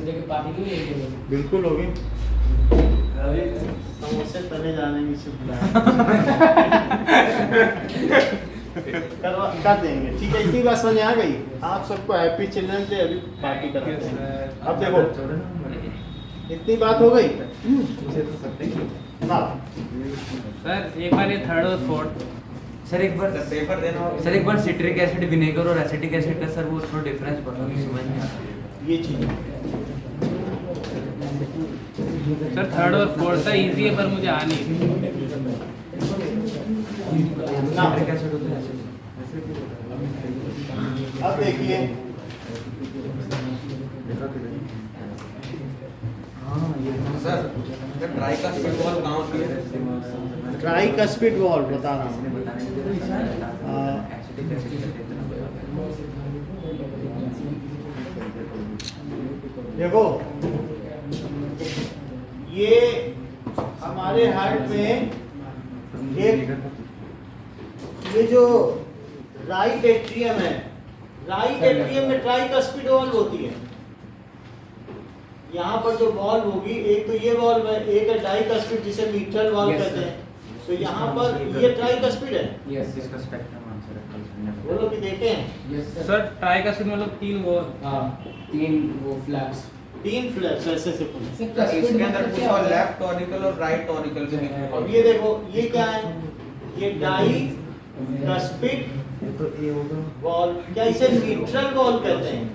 दूसरे के पार्टी की एक ही बिल्कुल होगी। अरे समोसे तले जाने में से बुलाया कर देंगे, ठीक है। इतनी बात समझ आ गई। आप सबको हैप्पी चिल्ड्रन डे अभी पार्टी कराते हैं। अब देखो इतनी बात हो गई ना। सर एक बार ये थर्ड और फोर्थ सर एक बार पेपर देना होगा सर। एक बार सिट्रिक एसिड विनेगर और एसिटिक एसिड का सर वो थोड़ा डिफरेंस बताओ, समझ नहीं आता ये चीज सर थर्ड और फोर्थ था इजी है पर मुझे आ नहीं सिट्रिक एसिड होता है एसिड। अब देखिए सर ड्राई का स्पीड बॉल कहाँ होती है? ट्राई कस्पिड वॉल बता रहा हूँ। एसिटिक एसिड देखो ये हमारे हार्ट में एक ये जो राइट एट्रियम है, राइट एट्रियम में ट्राइकस्पिड वॉल्व होती है। यहाँ पर जो वॉल्व होगी, एक तो ये वॉल्व है, एक है डाइकस्पिड जिसे मिट्रल वॉल्व कहते हैं। तो यहाँ पर ये ट्राइकस्पिड है। यस इसका स्पेक्ट्रम आंसर है। बोलो कि देखे हैं। यस सर ट्राई का मतलब तीन वो हाँ 3 वो फ्लैप्स। 3 फ्लैप्स ऐसे से पूरे। सर इसके अंदर पूछा लेफ्ट टॉनिकल और राइट टॉनिकल के बीच अब ये देखो ये क्या है, ये डाइकस्पिड तो ये होगा वॉल्व, क्या इसे मिट्रल वॉल्व कहते हैं।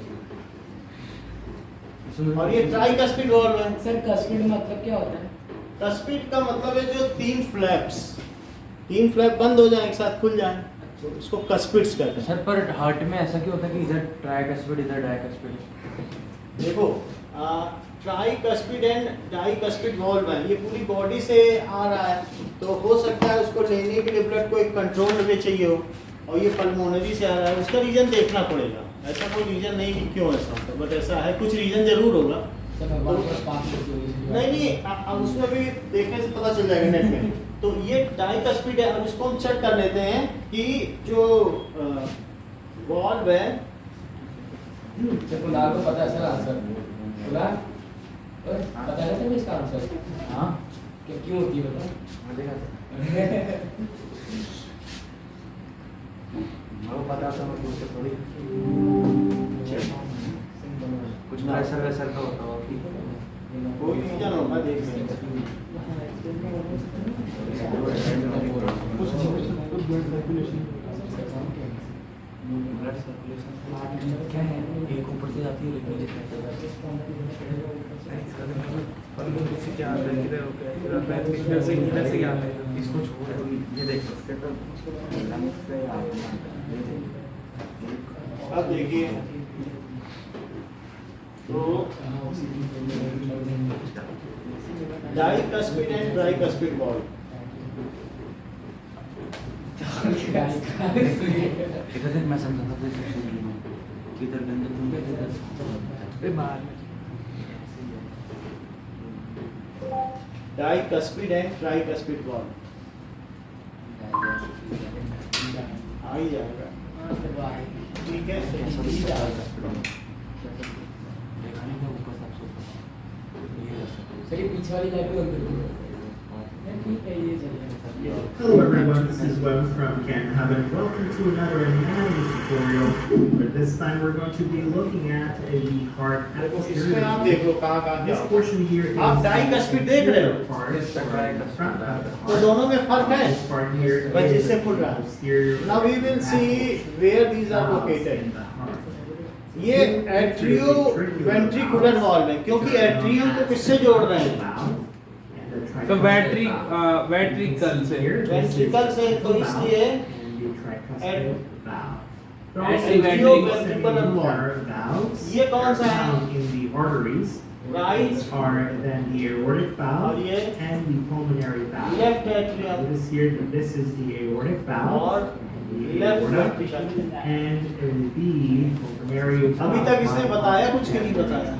और ये ट्राइकस्पिड वॉल्व है। सर कस्पिड मतलब क्या होता है? कस्पिड का मतलब है जो 3 फ्लैप्स, 3 फ्लैप बंद हो जाए एक साथ खुल जाए, तो उसको कस्पिड्स कहते हैं। सर पर हार्ट में ऐसा क्यों होता है कि इधर ट्राइकस्पिड इधर डाइकस्पिड? देखो ट्राइकस्पिड एंड डाइकस्पिड वॉल्व है, ये पूरी बॉडी से आ रहा है, तो हो सकता है उसको लेने के लिए ब्लड को एक कंट्रोल में चाहिए हो, और ये पल्मोनरी से आ रहा है। उसका रीजन देखना पड़ेगा, ऐसा कोई रीजन नहीं कि क्यों ऐसा होता है, बट ऐसा है, कुछ रीजन जरूर होगा। सर भगवान के पास नहीं अब उसमें भी देखने से पता चल जाएगा नेट में। तो ये डाइकस्पिड है। अब इसको हम चेक कर लेते हैं कि जो वॉल्व है, सर कुणाल को पता है सर आंसर। कुणाल पता है तुम्हें इसका आंसर? हाँ क्या क्यों होती है बताओ? वो पता था मैं उससे थोड़ी कुछ प्रेशर वैसर का होता होगा कि कोई रीजन होगा, देख लेंगे। ब्लड सर्कुलेशन क्या है, एक ऊपर से जाती है लेकिन इसको छोड़ ये देख अब देखिए तो डाइकस्पिड एंड ट्राइकस्पिड वॉल्व, इधर मैं समझा था किधर गंदे डाइकस्पिड एंड ट्राइकस्पिड वॉल्व आ ही जाएगा, ठीक है। सर ये पीछे वाली लाइट भी बंद कर दो। ठीक है ये चलेगा। Hello everyone, this is Web from Canton Hub and welcome to another anatomy tutorial. But this time we're going to be looking at the heart देखो इसमें posterior. आप देख लो कहाँ कहाँ This क्या portion here is आप डाइकस्पिड देख रहे हो? part, Yes, sir. or the front of the तो heart. दोनों में फर्क है। This part here बस is इससे खुल रहा है। posterior Now we will see where these are valves located. in the heart. ये एट्रियो वेंट्रिकुलर वॉल्व है, क्योंकि एट्रियम को किससे जोड़ रहे हैं? Valve, and the तो tricuspid वेंट्रिकल से here, this is वेंट्रिकल से, तो इसलिए and the tricuspid valve. Atrio ventricular valve valves ये कौन सा है? found in the arteries. Right These are then the aortic और valve ये and the pulmonary valve. Left atrium This here, this is the aortic valve, और the left aorta, ventricle. and the pulmonary valve. अभी तक इसने बताया कुछ कि नहीं बताया?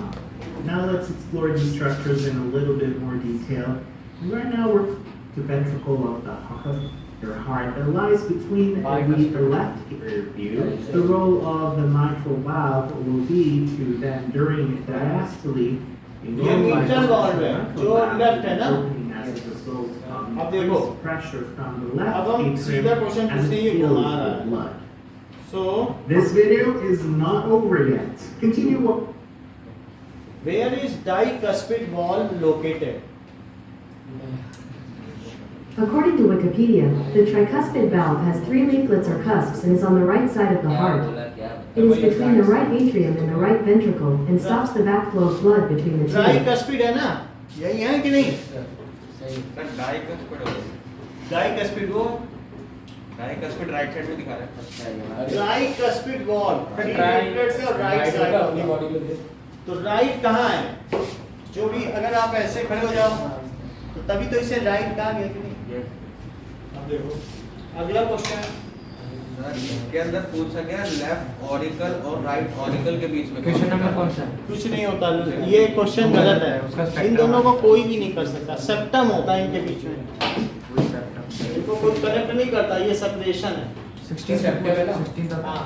Now let's explore these structures in a little bit more detail. Right now we're the ventricle of the your heart that lies between the left rear view. The role of the mitral valve will be to then, during diastole, ये mitral valve है, जो left है ना? as a result of अब देखो, increased pressure from the left अब हम सीधा क्वेश्चन atrium as पूछते it हैं, ये fills घुमा रहा with है। blood. So This video is not over yet. Continue. where is dicuspid valve located? According to Wikipedia, the tricuspid valve has 3 leaflets or cusps and is on the right side of the heart. It is between the right atrium and the right ventricle and stops the backflow of blood between the two. Tricuspid है ना? यही है कि नहीं? सही sir डाइकस्पिड हो Dicuspid वो डाइकस्पिड right side में दिखा रहा है। अच्छा है tricuspid valve, 3 Right. leaflets है और right राइट side अपनी होगा। बॉडी में दे तो राइट कहाँ है? जो भी अगर आप ऐसे खड़े हो जाओ तो तभी तो इसे राइट कहा गया कि नहीं? अब देखो अगला क्वेश्चन इसके अंदर पूछा गया लेफ्ट ऑरिकल और राइट ऑरिकल के बीच में क्वेश्चन नंबर कौन सा है? कुछ नहीं होता, ये क्वेश्चन गलत उसका है। spectrum इन दोनों को कोई भी नहीं कर सकता, सेप्टम होता है इनके बीच में, इनको कोई कनेक्ट नहीं करता, ये सेपरेशन है। 16 September है ना? 16 का हाँ,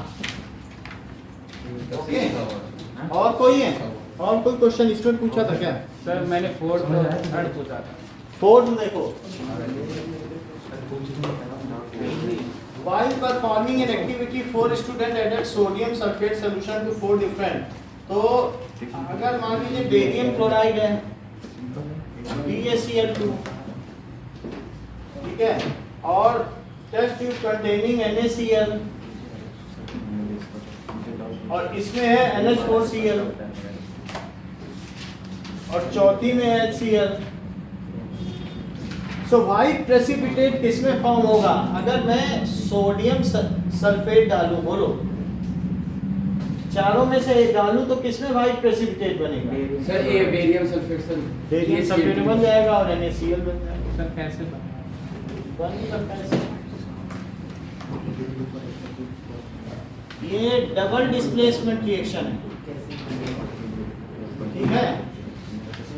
ओके और कोई है? और कोई क्वेश्चन इसमें पूछा था क्या? सर मैंने 4th और 3rd पूछा था। फोर्थ देखो, while performing an activity 4 student added sodium sulfate solution to 4 different, तो अगर मान लीजिए बेरियम क्लोराइड है BaCl2, ठीक है, और टेस्ट ट्यूब कंटेनिंग NaCl और इसमें है NH4Cl और चौथी में HCl। सो व्हाइट प्रेसिपिटेट किसमें फॉर्म होगा? अगर मैं सोडियम सल्फेट डालूं, बोलो, चारों में से एक डालूं तो किसमें व्हाइट प्रेसिपिटेट बनेगा? सर ये barium sulphate sir barium sulphate बन जाएगा और NaCl बन जाएगा। सर कैसे बन नहीं सकता ऐसे। ये डबल डिस्प्लेसमेंट रिएक्शन है, ठीक है।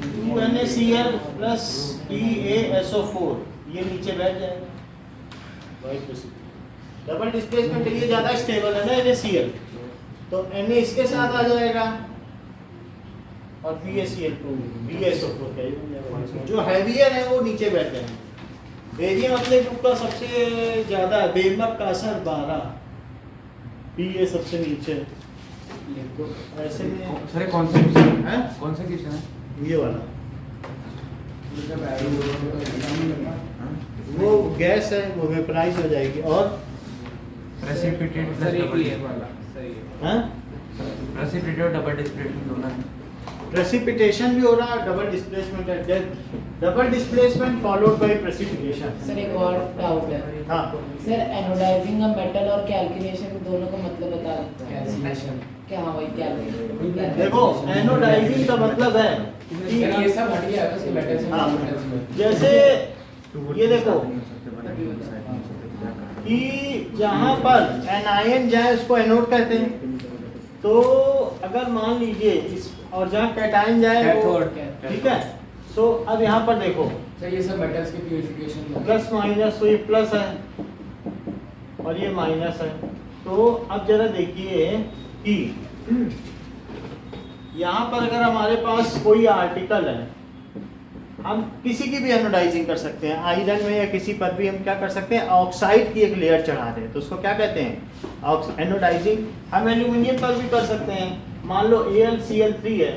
2NaCl प्लस PaSO4 ये नीचे बैठ जाएगा। डबल डिस्प्लेसमेंट ये ज्यादा स्टेबल है ना NaCl, तो Na इसके साथ आ जाएगा और BaCl2 BaSO4 का ही बन जाएगा। जो हैवियर है वो नीचे बैठ जाएंगे। बेरियम अपने ग्रुप का सबसे ज्यादा है, बेरियम का असर 12, Pa सबसे नीचे, ऐसे में सर कौन सा क्वेश्चन हैं? कौन सा क्वेश्चन है? ये वाला वो गैस है, वो वेपराइज हो जाएगी। और प्रेसिपिटेट सर एक ही है वाला सही है। हाँ, प्रेसिपिटेट और डबल डिस्प्लेसमेंट दोनों है। प्रेसिपिटेशन भी हो रहा है, डबल डिस्प्लेसमेंट है, double displacement followed by precipitation. Sir एक और डाउट है हाँ, सर, एनोडाइजिंग अ मेटल और कैल्कुलेशन दोनों का मतलब बता देते हैं कैल्कुलेशन क्या? हाँ वही कैल्कुलेशन। देखो एनोडाइजिंग का मतलब है कि सर ये सब हट गया है मेटल से हाँ, metals में। जैसे ये देखो कि जहाँ पर एनायन जाए उसको एनोड कहते हैं। तो अगर मान लीजिए इस और जहाँ कैटायन जाए वो, कैथोड। ठीक है। सो अब यहाँ पर देखो सर ये सब मेटल्स की प्यूरिफिकेशन प्लस माइनस, तो ये प्लस है और ये माइनस है। तो अब जरा देखिए कि यहाँ पर अगर हमारे पास कोई आर्टिकल है, हम किसी की भी एनोडाइजिंग कर सकते हैं। आयरन में या किसी पर भी हम क्या कर सकते हैं, ऑक्साइड की एक लेयर चढ़ा दें, तो उसको क्या कहते हैं, एनोडाइजिंग। हम एल्यूमिनियम पर भी कर सकते हैं। मान लो AlCl3 है,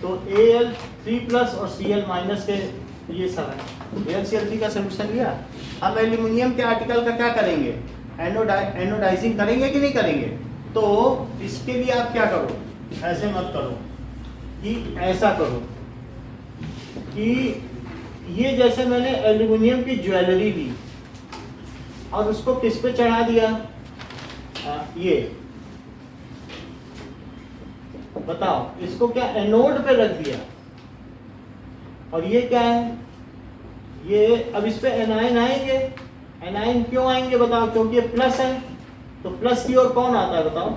तो Al3 प्लस और Cl माइनस के ये सब है, AlCl3 का सोल्यूशन लिया। हम एल्यूमिनियम के आर्टिकल का क्या करेंगे, एनोडाइजिंग करेंगे कि नहीं करेंगे? तो इसके लिए आप क्या करो, ऐसे मत करो कि ऐसा करो कि ये जैसे मैंने एल्यूमिनियम की ज्वेलरी ली और उसको किस पे चढ़ा दिया, ये बताओ, इसको क्या एनोड पे रख दिया, और ये क्या है, ये अब इस पे एनायन आएंगे। एनायन क्यों आएंगे बताओ? क्योंकि ये प्लस है, तो प्लस की ओर कौन आता है बताओ,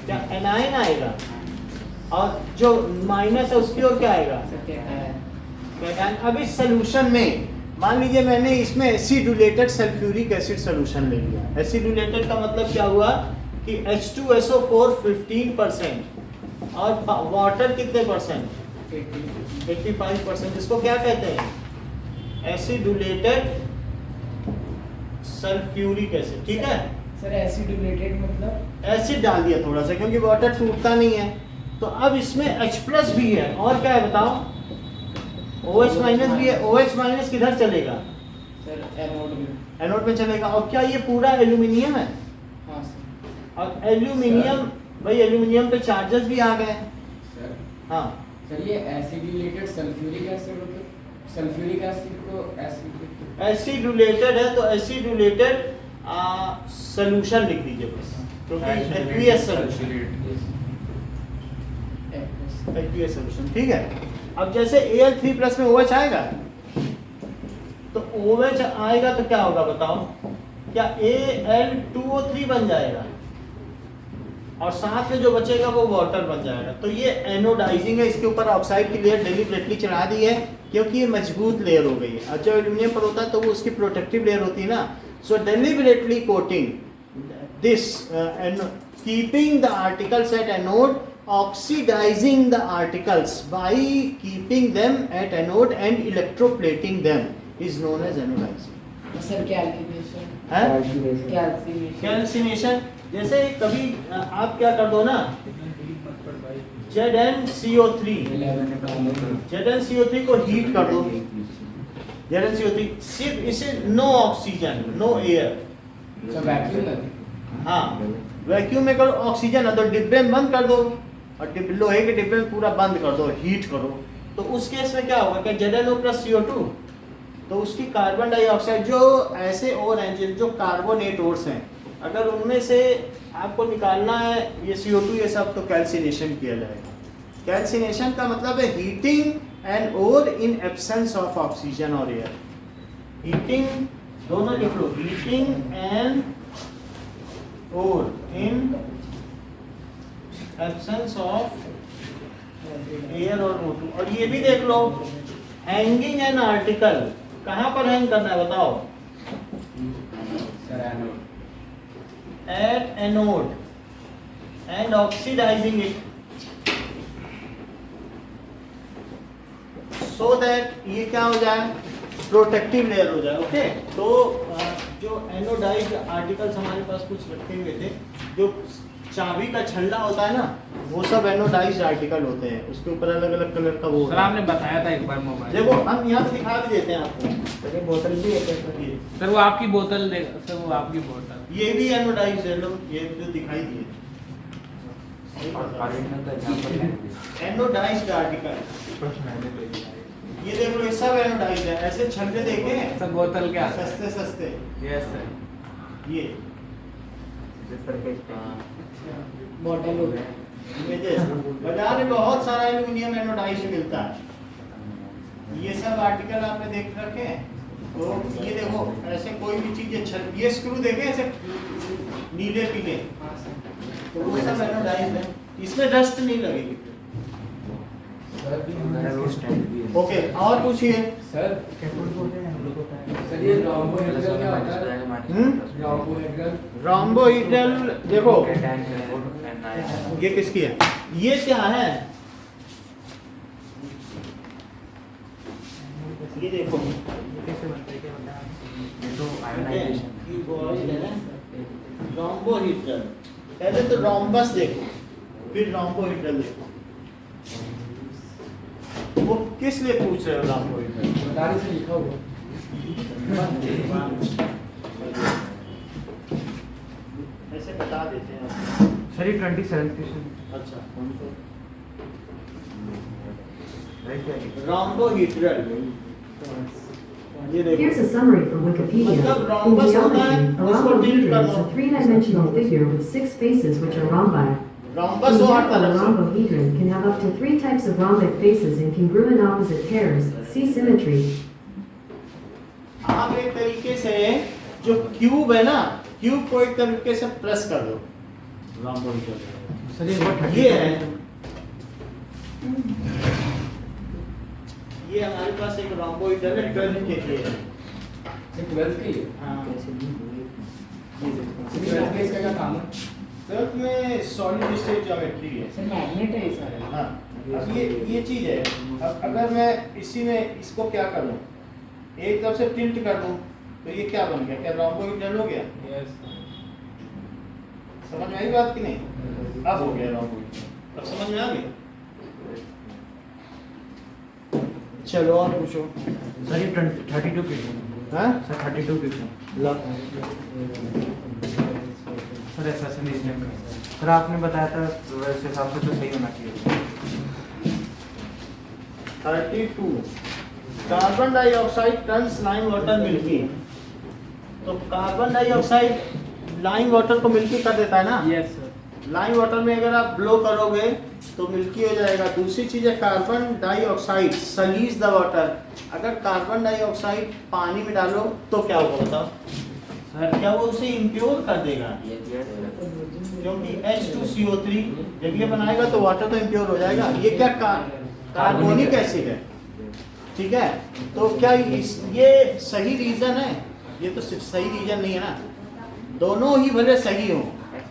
क्या एनायन आएगा, और जो माइनस है उसकी ओर क्या आएगा, कैटायन। अब इस सोल्यूशन में मान लीजिए मैंने इसमें एसिडुलेटेड सल्फ्यूरिक एसिड सोल्यूशन ले लिया। एसिडुलेटेड का मतलब क्या हुआ कि H2SO4 15% और वाटर कितने परसेंट, 85%। इसको क्या कहते हैं, एसिडुलेटेड सल्फ्यूरिक एसिड। ठीक है सर एसिडुलेटेड मतलब एसिड डाल दिया थोड़ा सा, क्योंकि वाटर टूटता नहीं है। तो अब इसमें H+ भी है, और क्या है बताओ, OH- भी है। OH- किधर चलेगा, सर एनोड में। एनोड में चलेगा। और क्या ये पूरा एल्यूमिनियम है, हाँ सर। और एल्यूमिनियम भाई एल्यूमिनियम पे चार्जेस भी आ गए हैं। सर हाँ सर ये एसिडुलेटेड सल्फ्यूरिक एसिड मतलब सल्फ्यूरिक एसिड को एसिड एसिडुलेटेड है तो एसिडुलेटेड सोल्यूशन लिख दीजिए बस, क्योंकि एक्वियस सोल्यूशन, एक्वियस सोल्यूशन। ठीक है। अब जैसे Al3+ में OH आएगा, तो OH आएगा तो क्या होगा बताओ, क्या Al2O3 बन जाएगा, और साथ में जो बचेगा वो वाटर बन जाएगा। तो ये एनोडाइजिंग है। इसके ऊपर ऑक्साइड की लेयर डेलिबरेटली चढ़ा दी है, क्योंकि ये मजबूत लेयर हो गई है। और जो एल्यूमिनियम पर होता है तो वो उसकी प्रोटेक्टिव लेयर होती है ना। So deliberately coating this and keeping the articles at anode, oxidizing the articles by keeping them at anode and electroplating them is known as anodizing. Sir calcination, है कैल्सिनेशन। कैल्सिनेशन। जैसे कभी आप क्या कर दो ना, ZnCO3 ZnCO3 को heat कर दो, ZnCO3 सिर्फ इसे नो ऑक्सीजन नो एयर, अच्छा वैक्यूम में। हाँ वैक्यूम में करो, ऑक्सीजन है तो डिब्बे में बंद कर दो, और लोहे के डिब्बे में पूरा बंद कर दो, हीट करो। तो उस केस में क्या होगा कि ZnO+CO2, तो उसकी कार्बन डाइऑक्साइड जो ऐसे और हैं जो कार्बोनेट ओर्स हैं, अगर उनमें से आपको निकालना है ये CO2 ये सब, तो कैल्सिनेशन किया जाएगा। कैल्सिनेशन का मतलब है हीटिंग एंड और इन एब्सेंस ऑफ ऑक्सीजन और एयर। हीटिंग दोनों लिख लो, हीटिंग एंड और इन एब्सेंस ऑफ एयर और O2। और ये भी देख लो, हैंगिंग एन आर्टिकल कहाँ पर हैंग करना है बताओ, sir anode. At anode and oxidizing it so that ये क्या हो जाए, प्रोटेक्टिव लेयर हो जाए। ओके। तो जो एनोडाइज्ड आर्टिकल्स हमारे पास कुछ रखे हुए थे, जो चाबी का छल्ला होता है ना, वो सब एनोडाइज्ड आर्टिकल होते हैं, उसके ऊपर अलग अलग कलर का वो सर आपने बताया था एक बार मोबाइल। देखो हम यहाँ पे दिखा भी देते हैं आपको, ये बोतल भी है ये। सर वो आपकी बोतल दे, सर वो आपकी बोतल। ये भी एनोडाइज्ड है, लो ये जो दिखाई दिए एनोडाइज्ड आर्टिकल, ये देखो ये सब एनोडाइज्ड है। ऐसे छल्ले देखे हैं सर बोतल क्या, सस्ते सस्ते, यस सर। ये बॉटल हो गया। बाजार में बहुत सारा एल्यूमिनियम एनोडाइज्ड मिलता है। ये सब आर्टिकल आपने देख रखे हैं। तो ये देखो ऐसे कोई भी चीज, ये स्क्रू देखे ऐसे नीले पीले, तो वो सब एनोडाइज्ड है, इसमें डस्ट नहीं लगेगी। ओके और पूछिए सर सर ये रोम्बोहेड्रल क्या होता है? रोम्बोहेड्रल। रोम्बोहेड्रल देखो ये किसकी है, ये क्या है, ये देखो रोम्बोहेड्रल। पहले तो रोम्बस देखो, फिर रोम्बोहेड्रल देखो। वो किस लिए पूछ रहे हो रोम्बोहेड्रल? बताने से लिखा हुआ। ऐसे बता देते हैं आपको। सर ये 27 क्वेश्चन। अच्छा रोम्बोहेड्रल, ये देखो Here's a summary from Wikipedia. In geometry, a rhombohedron is a three-dimensional figure with 6 faces which are rhombi. In rhombus हो हर general, a तरफ से। rhombohedron can have up to 3 types of rhombic faces in congruent opposite pairs. See symmetry. आप एक तरीके से जो cube है ना, क्यूब को एक तरीके से प्रेस कर दो रोम्बोहेड्रल। सर ये ये है, ये हमारे पास एक रोम्बोहेड्रल है 12 के लिए है। सर 12th की है। हाँ। सर 12th में इसका क्या काम है? 12th में सॉलिड स्टेट ज्योमेट्री है। सर मैग्नेट है ये सारे। हाँ, अब ये चीज़ है। अब अगर मैं इसी में इसको क्या कर लूँ, एक तरफ से टिल्ट कर दूँ तो ये क्या बन गया, क्या रोम्बोइडल हो गया? यस समझ में आई बात कि नहीं? अब हो गया रोम्बोइडल, अब समझ में आ गई? चलो और पूछो। सर ये 32 क्वेश्चन हाँ सर 32 क्वेश्चन लो। सर ऐसा से नहीं सर आपने बताया था वैसे हिसाब से तो सही होना चाहिए 32 carbon dioxide turns lime water milky. तो कार्बन डाइऑक्साइड लाइम वाटर को मिल्की कर देता है ना? Yes sir. लाइम वाटर में अगर आप ब्लो करोगे तो मिल्की हो जाएगा। दूसरी चीज है कार्बन डाइऑक्साइड सलीज द वाटर। अगर कार्बन डाइऑक्साइड पानी में डालो तो क्या होगा बताओ? सर क्या वो उसे इम्प्योर कर देगा? क्योंकि H2CO3 जब ये बनाएगा तो वाटर तो इम्प्योर हो जाएगा। ये क्या कार्बोनिक एसिड है, ठीक है? तो क्या ये सही रीजन है? ये तो सही रीजन नहीं है ना। दोनों ही भले सही हो,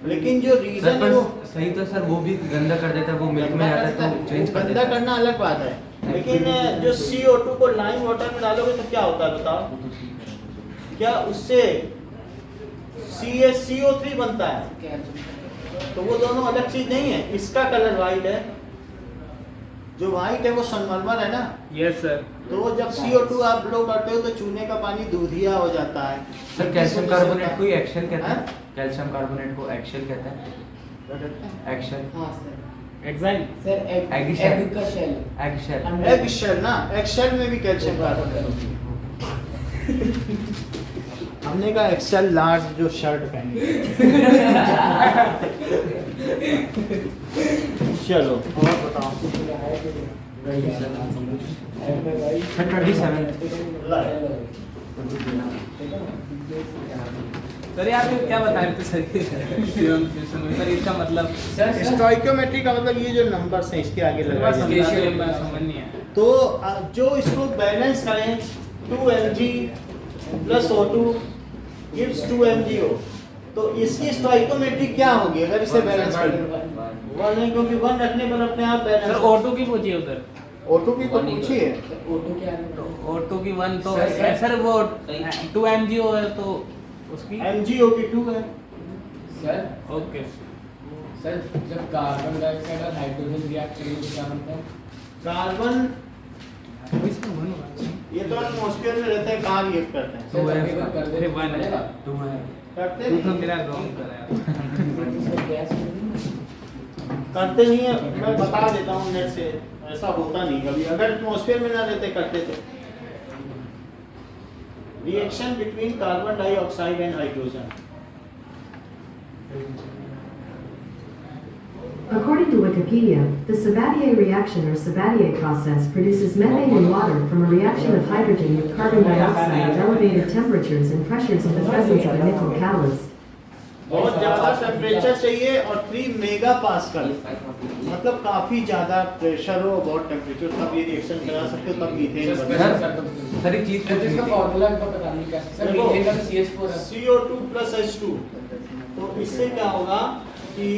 लेकिन जो रीजन है वो सही तो सर वो भी गंदा कर देता है, वो मिल्क में आता है तो चेंज कर गंदा देता है। करना अलग बात है, लेकिन जो CO2 को लाइम वाटर में डालोगे तो क्या होता है बताओ? क्या उससे CaCO3 बनता है? तो वो दोनों अलग चीज नहीं है। इसका कलर वाइट है, जो वाइट है वो संगमरमर है ना। Yes sir. तो जब CO2 आप ब्लो करते हो तो चूने का पानी दूधिया हो जाता है। सर कैल्शियम कार्बोनेट को एक्सेल कहते हाँ? हैं। कैल्शियम कार्बोनेट को एक्सेल कहते हैं। एक्सेल हाँ सर। एग्जाइल sir egg egg shell. Egg का शेल। एक्सेल एग शेल ना, एग शेल में भी कैल्शियम कार्बोनेट होती है। हमने कहा एक्सेल लार्ज जो शर्ट पहनी। चलो और बताओ। सर 27 सर आप क्या बता रहे थे सर इसका मतलब? सर स्टोइकियोमेट्री का मतलब ये जो नंबर्स हैं इसके आगे लगाए जाते हैं। समझ नहीं आया। तो जो इसको बैलेंस करें 2mg plus O2 gives 2mgO। तो इसकी स्टोइकियोमेट्री क्या होगी अगर इसे बैलेंस करें? 1 है, क्योंकि 1 रखने पर अपने आप सर बैलेंस। O2 की पूछिए उधर। O2 की तो पूछी है। ऑटो क्या है? O2 की 1 तो सर, सर वो 2 mgO है तो उसकी mgO की 2 है। Sir okay. सर जब कार्बन डाइऑक्साइड और हाइड्रोजन रिएक्ट करेंगे तो क्या बनता है? कार्बन इसका 1 होगा। ये तो एटमॉस्फेयर में रहते हैं, कहाँ रिएक्ट करते हैं? सर तो जब पेपर कर दे फिर 1 है। 2 है। करते तू तो नहीं, मेरा रॉन्ग कराया। सर गैस करते नहीं है। मैं बता देता हूँ नेट से, ऐसा होता नहीं कभी। अगर एटमॉस्फेयर में ना रहते करते तो। Reaction between carbon dioxide and hydrogen. According to Wikipedia, the Sabatier reaction or Sabatier process produces methane in water from a reaction of hydrogen with carbon dioxide at elevated temperatures and pressures in the presence of a nickel catalyst. बहुत ज्यादा temperature चाहिए और 3 mega pascal, मतलब काफी ज्यादा pressure हो, बहुत temperature, तब ये रिएक्शन करा सकते हो, तब मीथेन सर बनेगा। स्पेशल सर एक चीज सर इसका पूछनी थी। फॉर्मूला का पता नहीं क्या सर देखो, मीथेन का तो CH4 है। CO2 plus H2। तो इससे क्या होगा कि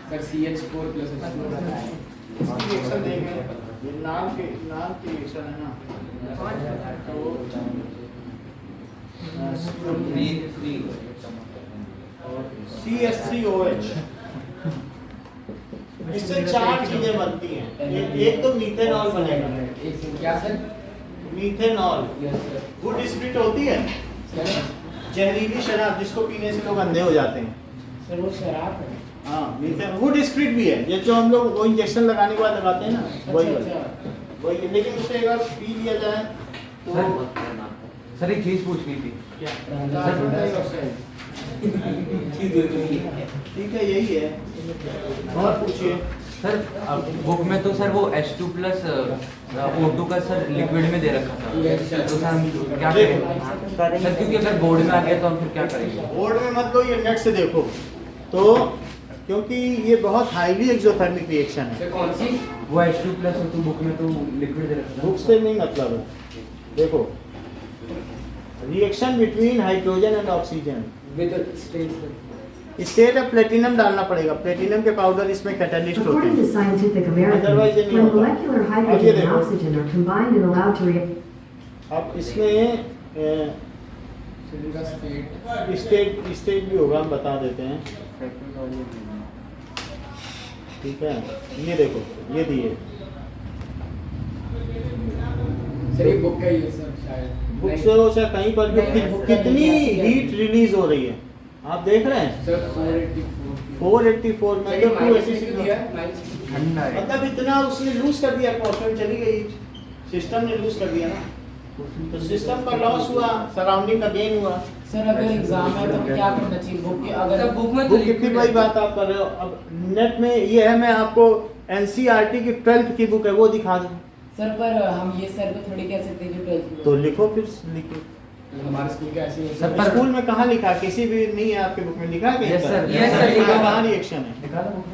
सर CH4 प्लस इसकी रिएक्शन देंगे, ये नाम की रिएक्शन है ना। CH3OH। इससे 4 चीजें बनती हैं। एक तो मीथेनॉल बनेगा। एक सेकंड, क्या sir? Methanol yes sir. Good spirit होती है, सर जहरीली शराब जिसको पीने से लोग अंधे हो जाते हैं। सर वो शराब है। हाँ, मीथेन वुड स्प्रिट भी है, ये जो हम लोग वो इंजेक्शन लगाने के बाद लगाते हैं ना, वही वाला। वही है, लेकिन उसे एक बार पी लिया जाए तो सर एक चीज पूछनी थी। Carbon dioxide. ठीक है, यही है। और पूछिए। सर बुक में तो सर वो H2 प्लस O2 का सर लिक्विड में दे रखा था, तो सर हम क्या करें? सर क्योंकि अगर बोर्ड में आ गया तो हम फिर क्या करेंगे? बोर्ड में मत लो, ये नेट से देखो तो, क्योंकि ये बहुत हाईली एक्सोथर्मिक रिएक्शन है। सर कौन सी? वो H2 प्लस O2 बुक में तो लिक्विड दे रखा था। बुक से नहीं मतलब है, देखो reaction between hydrogen and oxygen. With state state है प्लेटिनम डालना पड़ेगा, प्लेटिनम के पाउडर इसमें कैटालिस्ट होते According to हैं। Scientific American, Otherwise ये नहीं when होगा। molecular अब ये hydrogen and देखो। oxygen are combined and allowed to react, अब इसमें का स्टेट स्टेट भी होगा, हम बता देते हैं। ठीक है, ये देखो, ये दिए सर ये बुक का ही है सर शायद बुक से हो चाहे कहीं पर भी नहीं, बुक का कितनी नहीं है। हीट रिलीज हो रही है आप देख रहे हैं। सर 484 484 में सर तो ये माइनस में 286 क्यों दिया है? माइनस ठंडा है। मतलब इतना उसने लूज कर दिया, एटमॉस्फेयर में चली गई, सिस्टम ने लूज कर दिया ना, तो सिस्टम का लॉस हुआ, सराउंडिंग का गेन हुआ। सर अगर एग्जाम है तो क्या करना चाहिए बुक के अगर सर बुक में तो बुक कितनी बड़ी बात आप कर रहे हो। अब नेट में ये है, मैं आपको एनसीईआरटी की 12th की बुक है वो दिखा दूं सर पर हम ये सर को थोड़ी कह सकते हैं कि 12th तो लिखो, फिर लिखो। हमारे स्कूल का ऐसे ही है सर, सर पर- स्कूल में कहाँ लिखा, किसी भी नहीं है आपके बुक में लिखा है कहीं Yes, पर? sir. Yes, sir, लिखा है, लिखा कहाँ है। रिएक्शन है दिखा दो बुक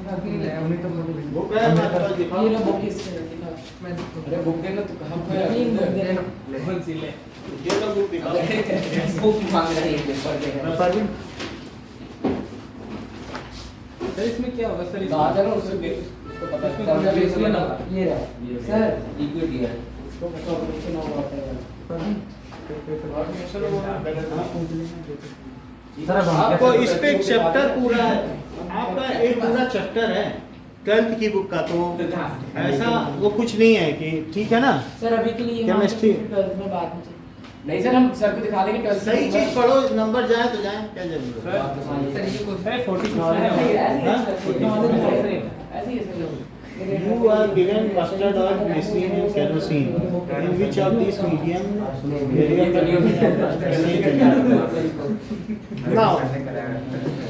बुक है हमारे पास, दिखाओ। ये लो बुक इससे दिखा अरे बुक देना तो कहाँ पे नहीं बुक दे रहे हैं। कौन सी ले ये लो बुक दिखाओ। बुक मांग रहे हैं पेपर दे मैं परवीन, सर इसमें क्या होगा सर कहा था ना उससे उसको पता इसमें है conversation कॉन्वर्जेशन होगा। ये रहा सर इक्विटी है। इसको कॉम्बिनेशन होगा सर अब हम आपको कैसे- इस पे एक चैप्टर पूरा है, आपका एक पूरा चैप्टर है 12th की बुक का, तो ऐसा वो कुछ नहीं है कि ठीक है ना। सर अभी के लिए हम Chemistry। 12th में बात में नहीं सर हम सर को दिखा देंगे कल सही चीज पढ़ो, नंबर जाए तो जाए, क्या जरूरत है। सर ये कुछ है 46 ऐसे ही है sir You are given mustard oil, glycerin and kerosene. In which of these medium now,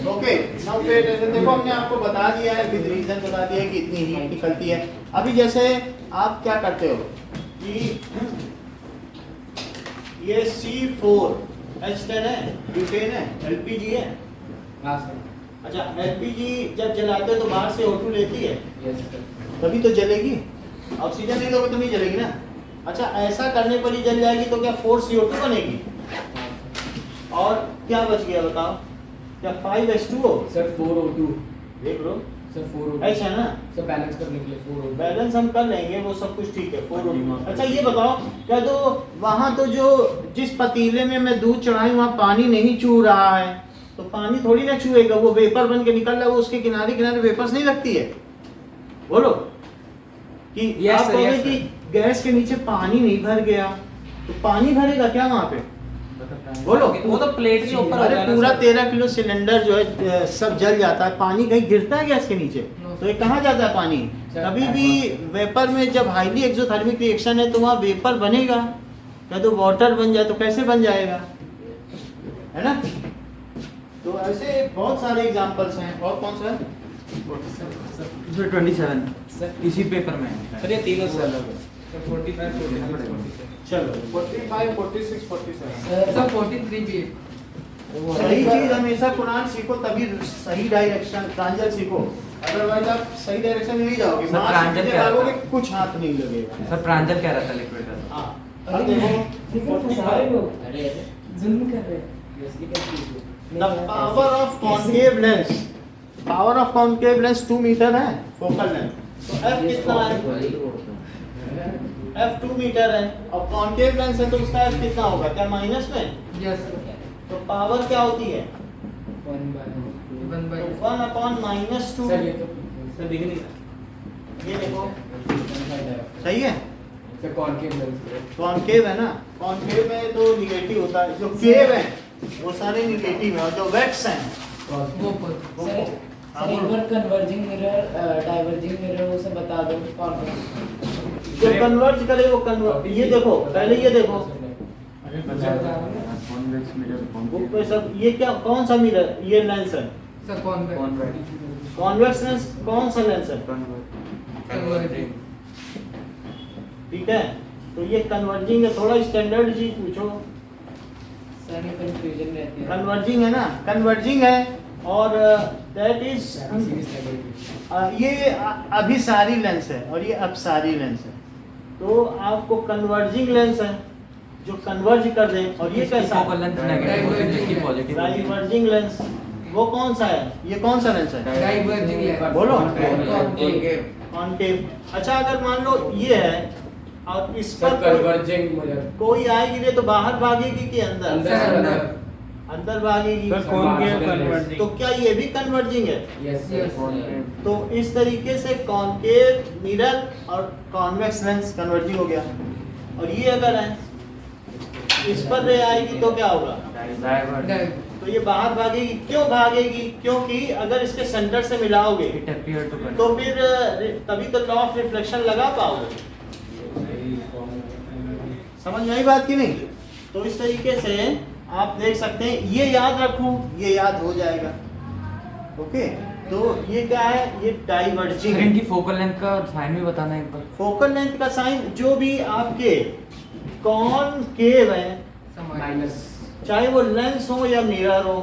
okay, now pay attention। देखो हमने आपको बता दिया है, विद रीजन बता दिया है कि इतनी हीट निकलती है। अभी जैसे आप क्या करते हो कि ये C4H10 है, ब्यूटेन है, LPG है। हां सर अच्छा, LPG जब जलाते हो तो बाहर से O2 लेती है, यस सर तभी तो जलेगी। ऑक्सीजन नहीं दोगे तो नहीं जलेगी ना। अच्छा, ऐसा करने पर ही जल जाएगी तो क्या 4CO2 बनेगी? और क्या बच गया बताओ, क्या 5H2O? सर 4O2 देख लो, सर 4O2 ऐसा है ना। सर बैलेंस करने के लिए 4O2 बैलेंस हम कर लेंगे, वो सब कुछ ठीक है। 4O2। अच्छा ये बताओ, क्या तो वहाँ तो जो जिस पतीले में मैं दूध चढ़ाई वहाँ पानी नहीं चू रहा है, तो पानी थोड़ी ना चूएगा, वो वेपर बन के निकल रहा है, वो उसके किनारे किनारे वेपर्स नहीं लगती है। बोलो कि Yes, आप sir, कहोगे yes, कि गैस के नीचे पानी नहीं भर गया, तो पानी भरेगा क्या वहाँ पे? बोलो। वो तो प्लेट के ऊपर अरे होता है ना पूरा सर। 13 किलो सिलेंडर जो है सब जल जाता है, पानी कहीं गिरता है गैस के नीचे? तो ये कहाँ जाता है पानी? कभी भी वेपर में जब हाईली एक्सोथर्मिक रिएक्शन है तो वहाँ वेपर बनेगा, क्या तो वाटर बन जाए तो कैसे बन जाएगा, है ना। तो ऐसे बहुत सारे एग्जांपल्स हैं। और कौन सा है? 27 इसी पेपर में है। सर ये तीनों सर सर 45 46 चलो 45, 46, 47। सर 43 भी है सही चीज हमेशा कुरान सीखो, तभी सही डायरेक्शन प्रांजल सीखो, अदरवाइज आप सही डायरेक्शन में नहीं जाओगे। सर, वहाँ प्रांजल सीखने क्या लगोगे, रहता है? कुछ हाथ नहीं लगेगा। सर प्रांजल क्या रहता है लिक्विड का? हाँ, अब देखो सारे लोग अरे जुल्म कर रहे हैं The power of concave lens, power of concave lens 2 metre है फोकल लेंथ, तो F कितना है? F 2 मीटर है, और कॉन्केव लेंस है तो उसका F कितना होगा? क्या माइनस में? यस तो पावर क्या होती है? 1 बाय 1 अपॉन माइनस 2। सर ये तो सर दिख नहीं रहा ये देखो सही है। सर कॉन्केव लेंस कॉन्केव है ना, कॉन्केव में तो निगेटिव होता है, जो केव है वो सारे निगेटिव है, और जो वेट्स हैं वो सर एक बार कन्वर्जिंग मिरर डाइवर्जिंग मिरर वो सब बता दो कौन कौन जो कन्वर्ज करे वो कन्वर्ट। ये देखो, पहले ये देखो बुक पे सब, ये क्या कौन सा मिरर, ये लेंस है सर कौन कॉन्वेक्स लेंस, कौन सा लेंस है? ठीक है, तो ये कन्वर्जिंग है। थोड़ा स्टैंडर्ड चीज पूछो, सर में कंफ्यूजन रहती है कन्वर्जिंग है ना, कन्वर्जिंग है, और दैट इज ये अभिसारी लेंस है और ये अपसारी लेंस है। तो आपको कन्वर्जिंग लेंस है, जो कन्वर्ज कर दें। और ये कैसा फोकल लेंथ नेगेटिव होती है जिसकी पॉजिटिव होती है। डाइवर्जिंग लेंस, वो कौन सा है? ये कौन सा लेंस है? Diverging lens. बोलो। कॉनकेव। कॉनकेव। अच्छा, अगर मान लो ये है और इस सर पर कन्वर्जिंग मिरर कोई आएगी नहीं तो बाहर भागेगी कि अंदर? अंदर अंदर भागेगी। Sir concave converging. तो क्या ये भी कन्वर्जिंग है? यस तो इस तरीके से कॉनकेव मिरर और कॉन्वेक्स लेंस कन्वर्जिंग हो गया। और ये अगर है इस पर रे आएगी तो क्या होगा? तो ये बाहर भागेगी। क्यों भागेगी? क्योंकि अगर इसके सेंटर से मिलाओगे It appear to connect. तो फिर तभी तो लॉ ऑफ रिफ्लेक्शन लगा पाओगे। समझ में आई बात की नहीं? तो इस तरीके से आप देख सकते हैं, ये याद रखूं, ये याद हो जाएगा। ओके, तो ये क्या है? ये डाइवर्जिंग सर है। इनकी फोकल लेंथ का साइन भी बताना एक बार। फोकल लेंथ का साइन जो भी आपके कॉनकेव है, माइनस चाहे वो लेंस हो या मिरर हो,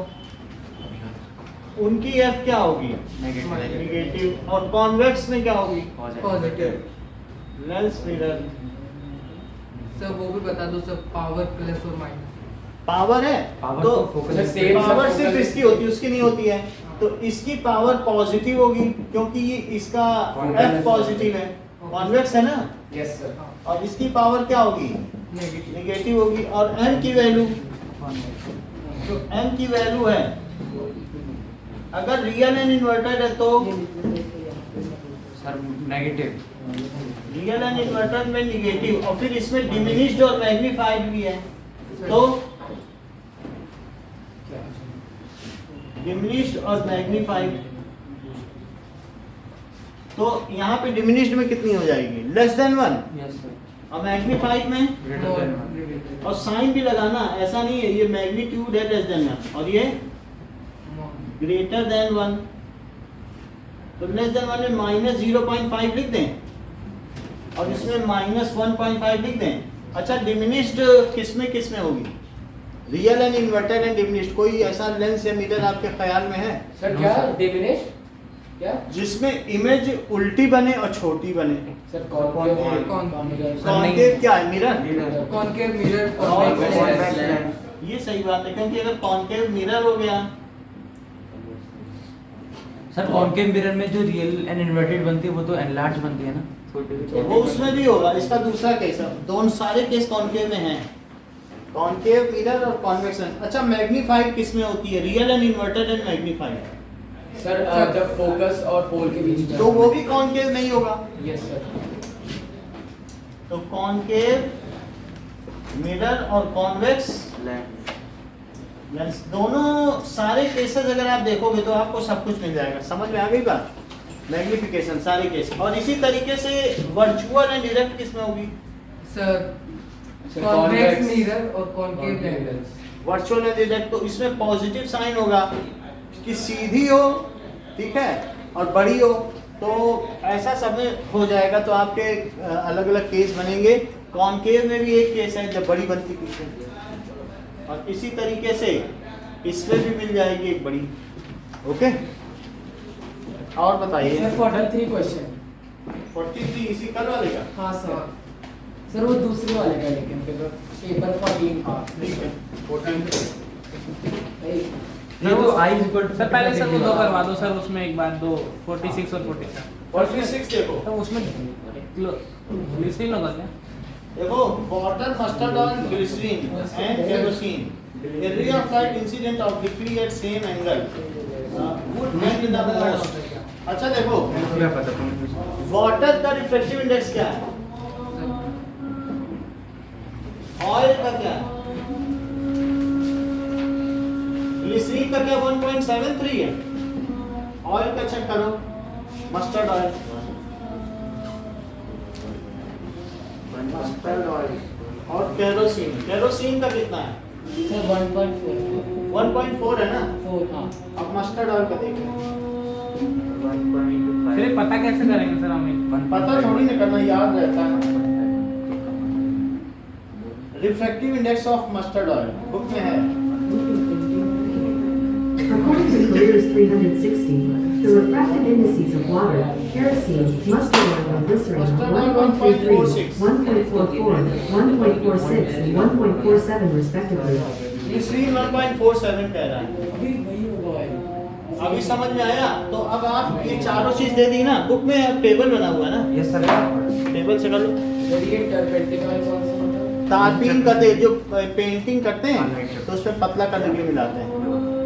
उनकी एफ क्या होगी? नेगेटिव। और कॉन्वेक्स में क्या होगी? पॉजिटिव। Lens mirror. सर वो भी बता दो सर, पावर प्लस और माइनस। पावर है पावर तो तो फोकल सर, सेम पावर सब सिर्फ फोकल- इसकी होती है, उसकी नहीं होती है। तो इसकी पावर पॉजिटिव होगी क्योंकि ये इसका एफ पॉजिटिव है, कॉन्वेक्स है ना। यस सर और इसकी पावर क्या होगी? नेगेटिव। नेगेटिव होगी। और एम की वैल्यू, जो एम की वैल्यू है, अगर रियल एंड इन्वर्टेड है तो sir negative. Real and inverted में निगेटिव, और फिर इसमें डिमिनिश्ड और मैग्नीफाइड भी है। तो डिमिनिश्ड और मैग्नीफाइड, तो यहाँ पे डिमिनिश्ड में कितनी हो जाएगी? Less than 1। Yes sir. और मैग्नीफाइड में, ग्रेटर देन 1। और साइन भी लगाना, ऐसा नहीं है ये मैग्नीट्यूड है लेस देन 1 और ये ग्रेटर देन 1। तो लेस देन 1 में माइनस 0.5 लिख दें और इसमें माइनस 1.5 लिख दें। अच्छा, डिमिनिश्ड किस में होगी? Real and inverted and diminished. कोई ऐसा लेंस या मिरर आपके ख्याल में है सर क्या डिमिनिश क्या जिसमें इमेज उल्टी बने और छोटी बने? सर कॉनकेव कॉनकेव क्या है? मिरर। कॉनकेव मिरर और ये सही बात है, क्योंकि अगर कॉनकेव मिरर हो गया, सर कॉनकेव मिरर में जो रियल एंड इन्वर्टेड बनती है वो तो एनलार्ज बनती है ना। वो उसमें भी होगा। इसका दूसरा केस है, दोनों सारे केस कॉनकेव में हैं, कॉनकेव मिरर और कॉन्वेक्स लेंस। अच्छा, मैग्नीफाइड किस में होती है? Real and inverted and magnified. Sir जब फोकस और पोल के बीच में तो वो भी कॉनकेव नहीं होगा। यस सर तो कॉनकेव मिरर और कॉन्वेक्स लेंस, दोनों सारे केसेस अगर आप देखोगे तो आपको सब कुछ मिल जाएगा। समझ में आ गई बात? मैग्निफिकेशन सारे केस। और इसी तरीके से वर्चुअल एंड डायरेक्ट किस में होगी? सर कॉन्वेक्स मिरर और concave lens. Virtual and direct, तो इसमें पॉजिटिव साइन होगा कि सीधी हो, ठीक है, और बड़ी हो। तो ऐसा सब में हो जाएगा। तो आपके अलग अलग केस बनेंगे। कॉनकेव में भी एक केस है जब बड़ी बनती पीछे, और इसी तरीके से इसमें भी मिल जाएगी एक बड़ी। ओके, और बताइए। Sir 43 question. 43 इसी कल वाले का? हाँ सर। सर वो दूसरे वाले का, लेकिन पेपर 14 का। ठीक है, 14। ये तो आई इक्वल टू सर पहले सर वो दो करवा दो सर, उसमें एक बार दो 46 और 47। 46 देखो, तो उसमें ग्लिसरीन होगा क्या? देखो, water, mustard oil, glycerine and kerosene, a ray of light incident obliquely at same angle would bend the most। अच्छा देखो, क्या पता तुम्हें? वाटर का रिफ्लेक्टिव इंडेक्स क्या है? ऑयल का क्या है? ग्लिसरीन का क्या 1.73 है? ऑयल का चेक करो, मस्टर्ड ऑयल, मस्टर्ड ऑयल और केरोसिन। केरोसिन का कितना है? सर 1.4। 1.4 है ना। 4 हाँ। अब मस्टर्ड ऑयल का देखें। फिर ये पता कैसे करेंगे सर हमें? पता थोड़ी ना करना, याद रहता है। Refractive index of mustard oil book में है। According to Careers 360, the refractive indices of water, kerosene, mustard oil, and glycerin are 1.33, 1.44, 1.46, and 1.47 respectively. Glycerine 1.47 कह रहा है। अभी वही होगा भाई। अभी समझ में आया? तो अब आप ये चारों चीज दे दी ना, बुक में अब टेबल बना हुआ है ना, यस सर। टेबल से कर लो। सर ये टर्पेंटिक ऑयल कौन सा होता है? तारपीन करते जो पेंटिंग करते हैं तो उसमें पतला करने के लिए मिलाते हैं।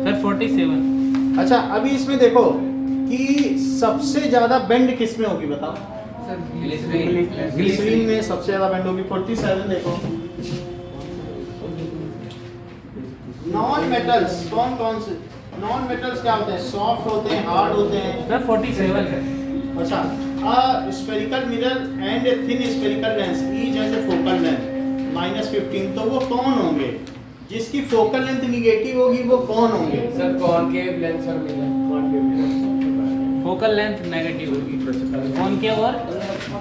सर 47। अच्छा अभी इसमें देखो कि सबसे ज्यादा बेंड किस में होगी बताओ? ग्लिसरीन में सबसे ज्यादा बेंड होगी 47। देखो नॉन मेटल्स कौन कौन से नॉन मेटल्स क्या होते हैं? सॉफ्ट होते हैं, हार्ड होते हैं। सर 47 है। अच्छा spherical mirror and thin spherical lens each has a focal length -15। तो वो कौन होंगे? जिसकी फोकल लेंथ निगेटिव होगी वो कौन होंगे? सर कॉनकेव लेंस और मिरर। फोकल लेंथ नेगेटिव होगी। कॉनकेव और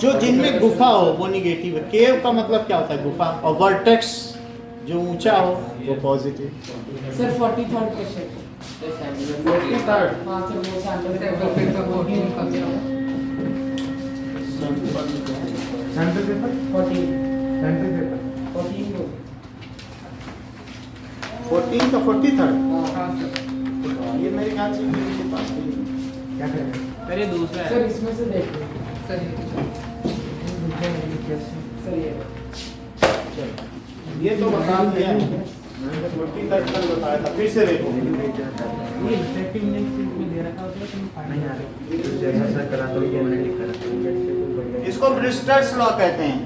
जो जिनमें गुफा हो वो निगेटिव है। केव का मतलब क्या होता है? गुफा। और वर्टेक्स जो ऊंचा हो वो positive. Sir 43rd question. 43rd हाँ सर वो सैंपल का सैंपल पेपर 14 सैंपल पेपर 14 को 14 का 43rd हाँ ये मेरे ख्याल से मेरे पास नहीं है। क्या करें? सर ये दूसरा सर है। इसमें से देखो सर ये ये तो बता दिया 43rd का बताया था। फिर से देखो ये रिफ्रैक्टिव इंडेक्स में दे रखा होता है तुम नहीं यार, जैसा सर करा तो ये मैंने लिखा था। इसको ब्रिस्टर्स लॉ कहते हैं।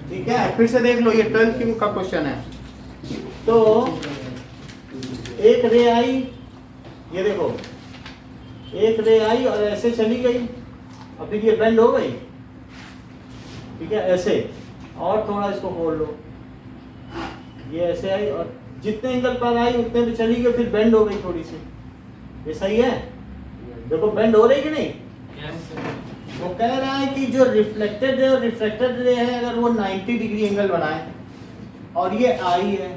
ठीक है फिर से देख लो ये 12th की का क्वेश्चन है। तो एक रे आई, ये देखो एक रे आई और ऐसे चली गई और फिर ये बेंड हो गई। ठीक है ऐसे, और थोड़ा इसको खोल लो, ये ऐसे आई और जितने एंगल पर आई उतने पे चली गई, फिर बेंड हो गई थोड़ी सी। ये सही है? देखो बेंड हो रही कि नहीं? वो कह रहा है कि जो रिफ्लेक्टेड रे और रिफ्रैक्टेड रे है अगर वो 90 डिग्री एंगल बनाए और ये आई है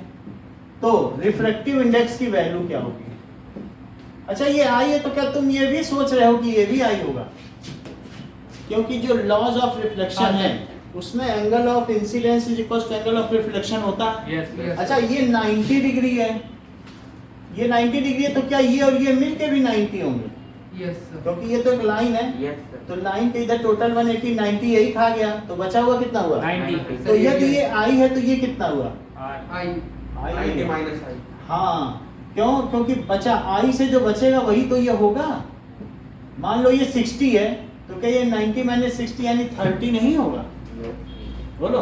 तो रिफ्रैक्टिव इंडेक्स की वैल्यू क्या होगी? अच्छा ये आई है तो क्या तुम ये भी सोच रहे हो कि ये भी आई होगा? क्योंकि जो लॉज ऑफ रिफ्लेक्शन है उसमें angle of incidence is equal to angle of reflection होता है। अच्छा ये 90 डिग्री है, ये 90 डिग्री है तो क्या ये और ये मिलके भी 90 होंगे? यस क्योंकि ये तो एक लाइन है। Yes sir. तो लाइन के इधर टोटल 180 90 यही खा गया तो बचा हुआ कितना हुआ? 90। तो यदि ये आई है तो ये कितना हुआ? आई आई माइनस आई। हाँ क्यों? क्योंकि बचा आई से जो बचेगा वही तो ये होगा। मान लो ये 60 है तो क्या ये 90 माइनस 60 यानी 30 नहीं होगा? बोलो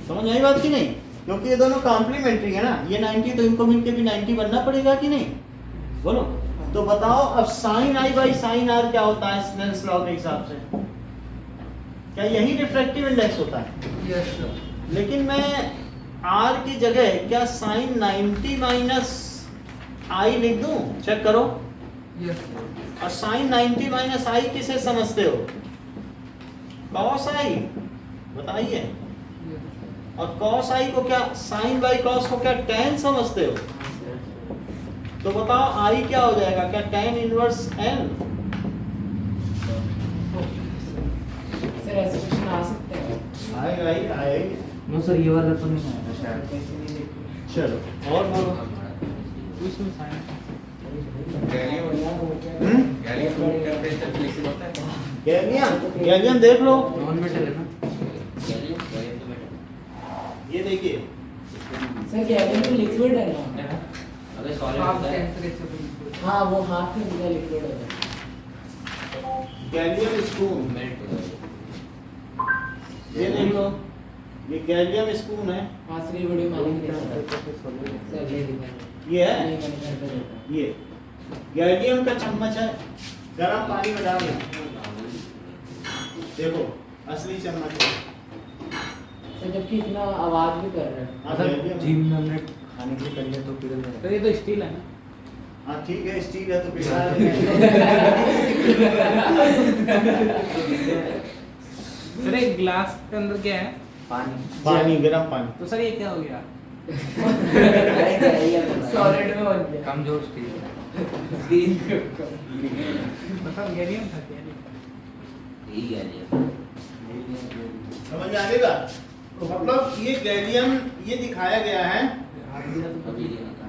समझ आई बात की नहीं? क्योंकि ये दोनों कॉम्प्लीमेंट्री है ना, ये 90 तो इनको मिलके भी 90 बनना पड़ेगा कि नहीं? बोलो तो बताओ अब sine i by sine r क्या होता है स्नेल्स लॉ के हिसाब से? क्या यही रिफ्रैक्टिव इंडेक्स होता है? यस लेकिन मैं आर की जगह क्या साइन 90 माइनस आई लिख दूं? चेक करो। यस और साइन 90 माइनस आई किसे समझते हो? कॉस आई बताइए। और कॉस आई को क्या साइन बाई कॉस को क्या टेन समझते हो? तो बताओ आई क्या हो जाएगा? क्या टेन इनवर्स एन? सर ऐसे क्वेश्चन आ सकते हैं? आएगा ही आएगा। नो सर ये वाला तो नहीं आया शायद। चलो और बोलो। उसमें साइन गैलियम देख लो, नॉन मेटल है ना? ये देखिए सर गैलियम तो लिक्विड है ना? हाँ वो हाथ में पूरा लिक्विड है। गैलियम स्पून, ये देख लो ये गैलियम स्पून है। हाँ सर ये वीडियो मैंने देखा था। सर ये दिखा ये है नहीं मैंने घर पे देखा। ये गैलियम का चम्मच है, गर्म पानी में डाल दें। देखो असली चम्मच है। सर जबकि इतना आवाज भी कर रहा है। हाँ, सर गैलियम। जिम में हमने खाने के लिए कर लिया तो फिर सर ये तो स्टील है ना? हाँ ठीक है स्टील है तो पिघला सर एक ग्लास के अंदर क्या है? पानी, गर्म पानी। तो सर ये क्या हो गया? सॉलिड में बन गया। कमजोर स्टील मतलब गैलियम था क्या? समझ में आने का मतलब ये गैलियम ये दिखाया गया है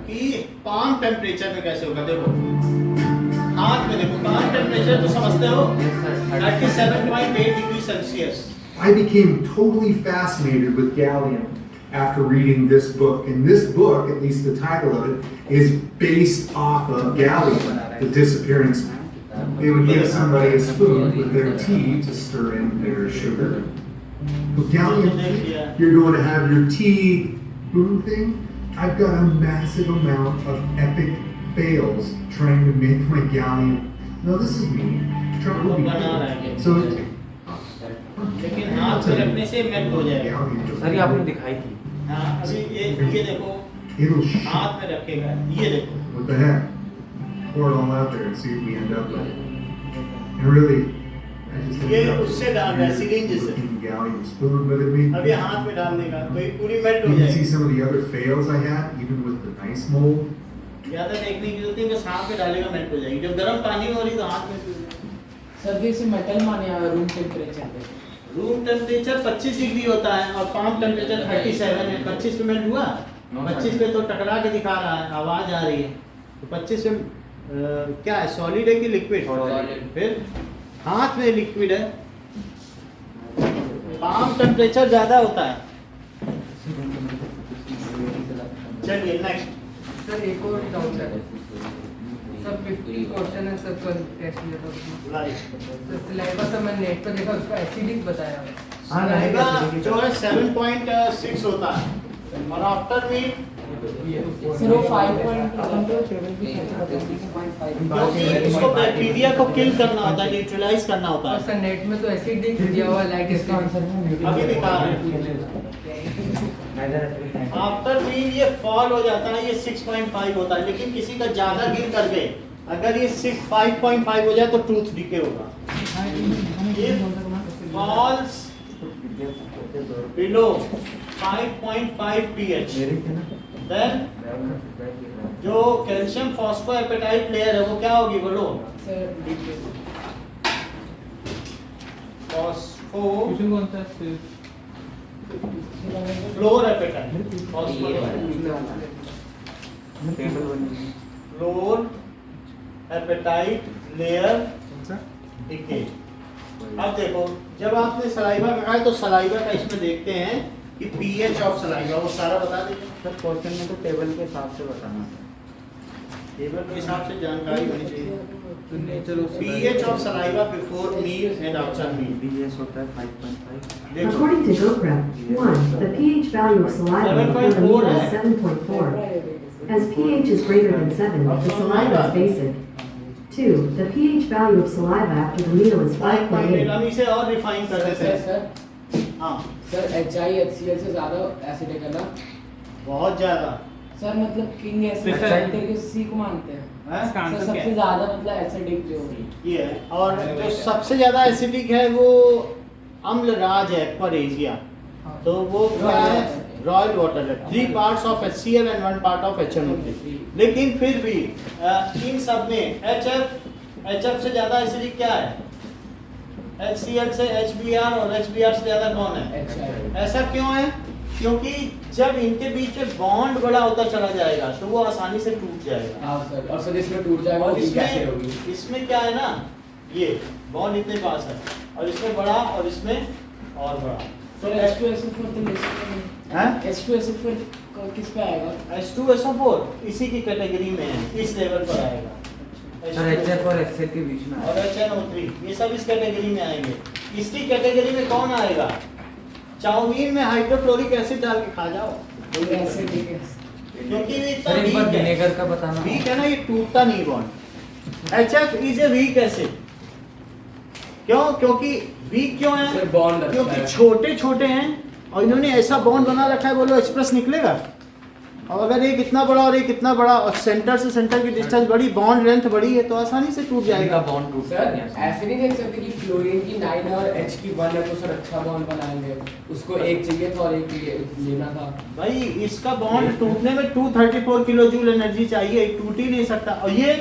कि पाम टेम्परेचर में कैसे होगा। देखो हाथ में देखो, पाम टेम्परेचर तो समझते हो 37.8 degree Celsius. I became totally fascinated with gallium after reading this book. And this book, at least the title of it, is based off of gallium, the disappearance. They would give somebody a spoon with their tea to stir in their sugar. But gallium, you're going to have your tea spoon thing. I've got a massive amount of epic fails trying to make my gallium. No, this is me. Trying to be so. लेकिन हाथ में रखने से melt हो जाएगा। Sir ये आपने दिखाई थी। हाँ अभी ये देखो हाथ में रखेगा, ये देखो। What the heck? Pour it all out there and see what we end up with. And really, I just ये ended up उससे डाल रहा है सिरिंज से। with a gallium spoon with it. अभी हाथ में डालने का तो ये पूरी मेल्ट हो You can see जाएगी। some of the other fails I had, even with the nice mold. ज़्यादा देखने की जरूरत नहीं, बस हाथ में डालेगा मेल्ट हो जाएगी। जब गर्म पानी में हो रही तो हाथ में सर जैसे मेटल माने रूम टेम्परेचर पे रूम टेम्परेचर 25 डिग्री होता है और पाम टेम्परेचर 37 है। 25 पे मेल्ट हुआ, 25 पे तो टकरा के दिखा रहा है, आवाज आ रही है। तो 25 पे क्या है, सॉलिड है कि लिक्विड? फिर हाथ में लिक्विड है, पाम टेम्परेचर ज्यादा होता है। चलिए नेक्स्ट। सर एक और डाउट है सर, 50 क्वेश्चन है सर, कल टेस्ट लिया था उसमें सर सिलेबस मैं नेट पे देखा, उसका एसिडिक बताया है। रहेगा जो है 7.6 होता है और आफ्टर में सर वो 5.5 क्योंकि इसको बैक्टीरिया को किल करना होता है, न्यूट्रलाइज करना होता है। सर नेट में तो एसिडिक दिया हुआ लाइक इसका आंसर अभी दिखा रहे हैं। आफ्टर मीन ये फॉल हो जाता है, ये 6.5 होता है, लेकिन किसी का ज्यादा गिर कर गए अगर ये 5.5 हो जाए तो टूथ डिके होगा। ये फॉल्स बिलो 5.5 pH देन जो कैल्शियम फॉस्फोएपेटाइट लेयर है वो क्या होगी बोलो? फॉस्फो कौन सा fluor apatite, fluor apatite layer decay. अब देखो जब आपने सलाइवा का है तो सलाइवा का इसमें देखते हैं कि पीएच ऑफ सलाइवा वो सारा बता दीजिए सर। क्वेश्चन में तो टेबल के हिसाब से बताना है, टेबल के हिसाब से जानकारी होनी चाहिए। चलो pH of saliva before meal and after meal. BS होता है 5.5। देखो According to GoPrep, 1. The pH value of saliva before the meal is 7.4. As pH is greater than 7, the saliva is basic. 2. The pH value of saliva after the meal is 5.8. हम इसे और refine कर देते हैं। Sir हाँ sir HIHCl से ज्यादा acidic है ना बहुत ज्यादा। सर, मतलब किंग एसिड सी को मानते हैं हैं? सर, सबसे ज्यादा मतलब एसिडिक जो ये है और जो सबसे ज्यादा एसिडिक है वो अम्ल राज है परेजिया। तो वो क्या है? रॉयल वाटर है। 3 parts of HCl and 1 part of HNO3। लेकिन फिर भी इन सब में HF से ज्यादा एसिडिक क्या है? HCl से HBr और HBr से ज्यादा कौन है? ऐसा क्यों है? क्योंकि जब इनके बीच में बॉन्ड बड़ा होता चला जाएगा तो वो आसानी से टूट जाएगा। हाँ सर, और सर इसमें टूट जाएगा और वो कैसे होगी? इसमें क्या है ना, ये बॉन्ड इतने पास है और इसमें बड़ा और इसमें और बड़ा। सर H2SO4 तो लिस्ट में हैं? H2SO4 किस पे आएगा? H2SO4 इसी की कैटेगरी में है, इस लेवल पर आएगा। सर HF और HCl के बीच में और HNO3 ये सब इस कैटेगरी में आएंगे। इसकी कैटेगरी में कौन आएगा? चाउमीन में हाइड्रोक्लोरिक एसिड डाल के खा जाओ, एसिडिक है क्योंकि ये इतना सर एक बार वीक है। विनेगर का बताना। वीक है ना, ये टूटता नहीं bond. HF is a weak acid. क्यों? क्योंकि वीक क्यों है? सर बॉन्ड अच्छा क्योंकि है। छोटे छोटे हैं और इन्होंने ऐसा बॉन्ड बना रखा है। बोलो एक्सप्रेस निकलेगा? और अगर एक इतना बड़ा और एक इतना बड़ा और सेंटर से सेंटर की डिस्टेंस बड़ी, बॉन्ड लेंथ बड़ी है, तो आसानी से टूट इनका जाएगा। बॉन्ड टूट सर ऐसे नहीं देख सकते कि फ्लोरीन की 9 और H की 1 है तो सर अच्छा बॉन्ड बनाएंगे, उसको एक चाहिए था और एक लेना था। भाई इसका बॉन्ड टूटने में 234 किलो जूल एनर्जी चाहिए, टूट ही नहीं सकता। और ये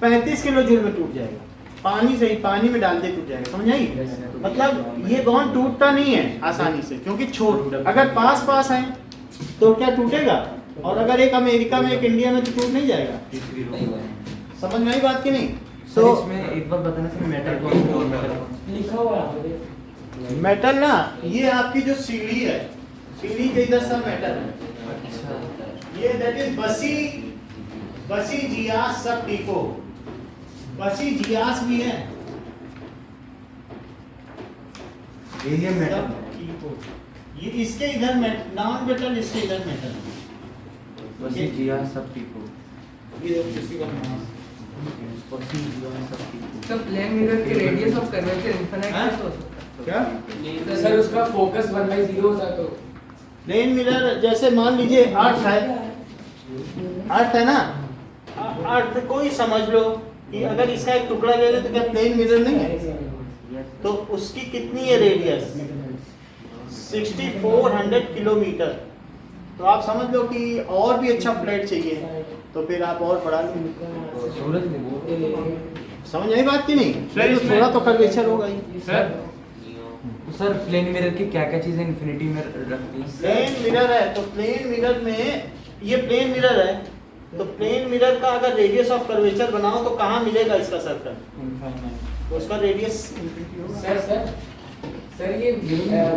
35 किलो जूल में टूट जाएगा, पानी से ही, पानी में डालते टूट जाएगा, समझ आई? मतलब ये बॉन्ड टूटता नहीं है आसानी से, क्योंकि छोट अगर पास पास है तो क्या टूटेगा, और अगर एक अमेरिका में एक इंडिया में तो टूट नहीं जाएगा। समझ में आई बात की नहीं? सर तो इसमें एक बार बताना सर, मेटल कौन सा और मेटल कौन सा? लिखा हुआ है मेटल ना, ये आपकी जो सीढ़ी है, सीढ़ी के इधर सब मेटल है। अच्छा, ये दैट इज बसी जियास सब डिपो, बसी जियास भी है। ये मेटल ये इसके इधर नॉन मेटल, इसके इधर मेटल। बस ये जिया सब ठीक हो। ये किसी का नाम बसी जिया सब ठीक हो। सर प्लेन मिरर के रेडियस ऑफ कर्वेचर इनफिनिट हाँ? कैसे हो सकता क्या? सर उसका फोकस 1/0 होता तो प्लेन मिरर जैसे मान लीजिए अर्थ है ना, अर्थ को ही समझ लो कि अगर इसका एक टुकड़ा ले ले तो क्या प्लेन मिरर नहीं है? तो उसकी कितनी है रेडियस? 6400 किलोमीटर। तो आप समझ लो कि और भी अच्छा फ्लैट चाहिए तो फिर आप और बढ़ा लो। सूरज में वो समझ आई बात की नहीं? तो थोड़ा तो कर्वेचर होगा ही। सर प्लेन मिरर की क्या क्या चीजें इन्फिनिटी में रखती हैं? प्लेन मिरर है तो प्लेन मिरर में, ये प्लेन मिरर है तो प्लेन मिरर का अगर रेडियस ऑफ कर्वेचर बनाओ तो कहाँ मिलेगा इसका सर्कल? तो उसका रेडियस सर ये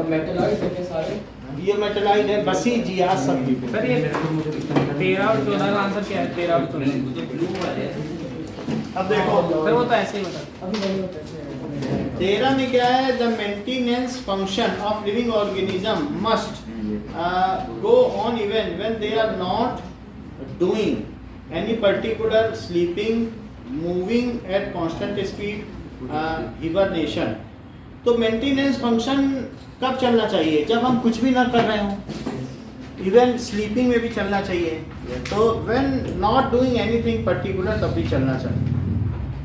मेटलॉइड है सारे, ये मेटलाइड है, बसी जियास सब भी। सर ये 13 और 14 का आंसर क्या है? 13 और 14 अब देखो सर वो तो ऐसे ही बता। 13 में क्या है? The maintenance function of living organism must go on even when they are not doing any particular sleeping, moving at constant speed, hibernation. तो मेंटेनेंस फंक्शन कब चलना चाहिए? जब हम कुछ भी ना कर रहे हो। इवन स्लीपिंग में भी चलना चाहिए। तो when not doing anything particular तब भी चलना चाहिए।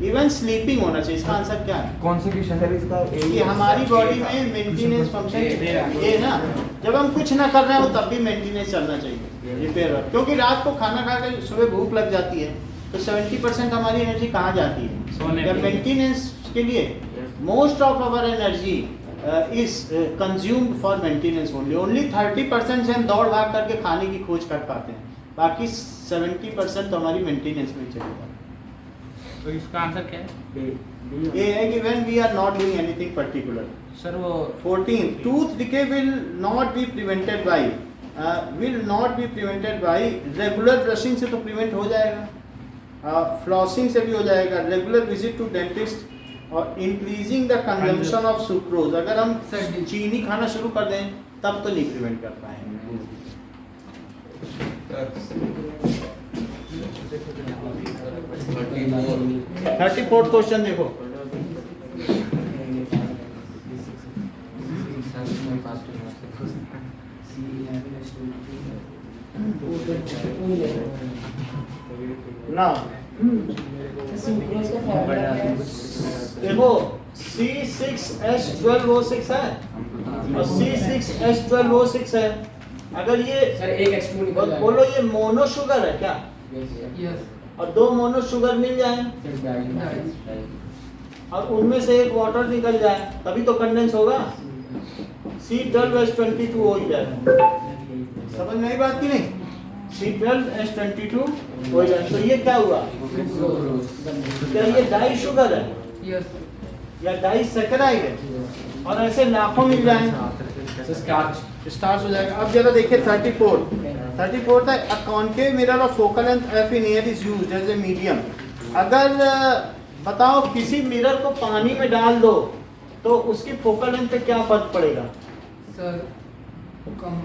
इवन स्लीपिंग होना चाहिए। इसका आंसर क्या है? कौन से क्वेश्चन है इसका? कि हमारी बॉडी में मेंटेनेंस फंक्शन ये ना, जब हम कुछ ना कर रहे हो तब भी मेंटेनेंस चलना चाहिए, रिपेयर। क्योंकि रात को खाना खा कर सुबह भूख लग जाती है तो 70% हमारी एनर्जी कहाँ जाती है? मेंटेनेंस के लिए। Most of our energy is consumed for maintenance only. Only 30% से हम दौड़ भाग करके खाने की खोज कर पाते हैं, बाकी 70% तो हमारी मेंटेनेंस में चलेगा। तो इसका आंसर क्या है? ये है कि when we are not doing anything particular. Sir वो 14 tooth decay will not be prevented by regular brushing से तो prevent हो जाएगा, flossing से भी हो जाएगा, regular visit to dentist और increasing the consumption of sucrose. अगर हम चीनी खाना शुरू कर दें तब तो नहीं प्रिवेंट कर पाएंगे। 34th क्वेश्चन देखो। ना देखो C6H12O6 है और C6H12O6 है। अगर ये सर एक H2 निकल जाएगा। बोलो ये मोनो शुगर है क्या? यस और दो मोनो शुगर मिल जाए और उनमें से एक वाटर निकल जाए तभी तो कंडेंस होगा। C12H22 हो ही जाएगा। समझ में आई बात की नहीं? C12H22 हो जाए। तो ये क्या हुआ? क्या ये डाई शुगर है यस या डाई सैकराइड है? और ऐसे लाखों मिल जाए स्टार्च हो जाएगा। अब जरा देखिए 34 था a concave mirror of focal length f in air is used as a medium। अगर बताओ किसी मिरर को पानी में डाल दो तो उसकी फोकल लेंथ पे क्या फर्क पड़ेगा? सर कम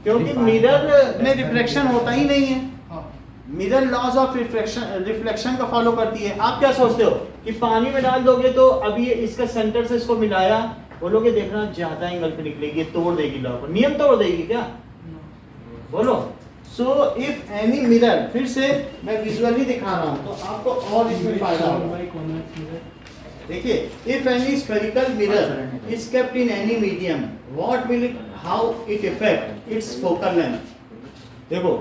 क्योंकि मिरर में रिफ्लेक्शन होता ही नहीं है। हाँ मिरर लॉज ऑफ रिफ्लेक्शन का फॉलो करती है। आप क्या सोचते हो कि पानी में डाल दोगे तो अब ये इसका सेंटर से इसको मिलाया, बोलोगे देखना ज्यादा एंगल पे निकलेगी, तोड़ देगी लॉ को। नियम तोड़ देगी क्या? बोलो सो इफ एनी मिरर, फिर से मैं विजुअली दिखा रहा हूँ तो आपको और इसमें फायदा होगा। देखिए, if any spherical mirror is kept in any medium, what will it, how it effect it's focal length. देखो,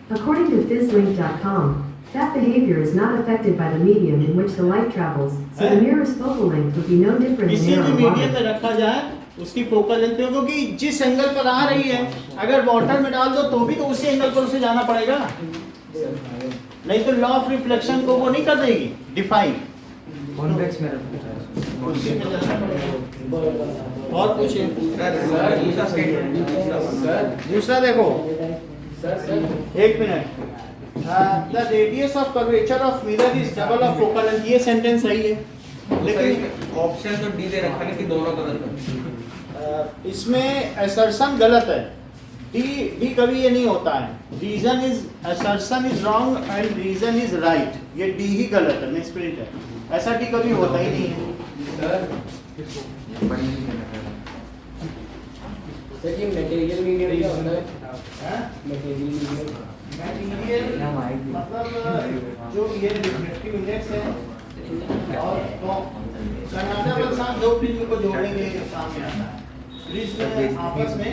According to PhysLink.com, that behavior is not affected by the medium in which the light travels, so the mirror's focal length would be no different in किसी air भी or medium में water. रखा जाए उसकी focal length, क्योंकि जिस angle पर आ रही है अगर वाटर में डाल दो तो भी तो उसी एंगल पर उसे जाना पड़ेगा, नहीं तो लॉ ऑफ रिफ्लेक्शन को वो नहीं कर देगी डिफाइन, कॉन्वेक्स मिरर उसी में जाना पड़ेगा। और पूछिए दूसरा देखो, एक minute, the radius of curvature of mirror is double of focal length, ये सेंटेंस सही है, लेकिन ऑप्शन तो डी दे रखा है कि दोनों गलत है। इसमें असर्शन गलत है, डी कभी ये नहीं होता है, reason is, assertion is wrong and reason is right, ये डी ही गलत है, मिसप्रिंट है, ऐसा डी कभी होता ही नहीं है। सर ये मटेरियल मीडियम क्या होता है? मटेरियल मतलब जो ये रिफ्लेक्टिव इंडेक्स है और कनाडा के साथ दो प्रिज्म को जोड़ेंगे सामने आता है, प्रिज्म आपस में,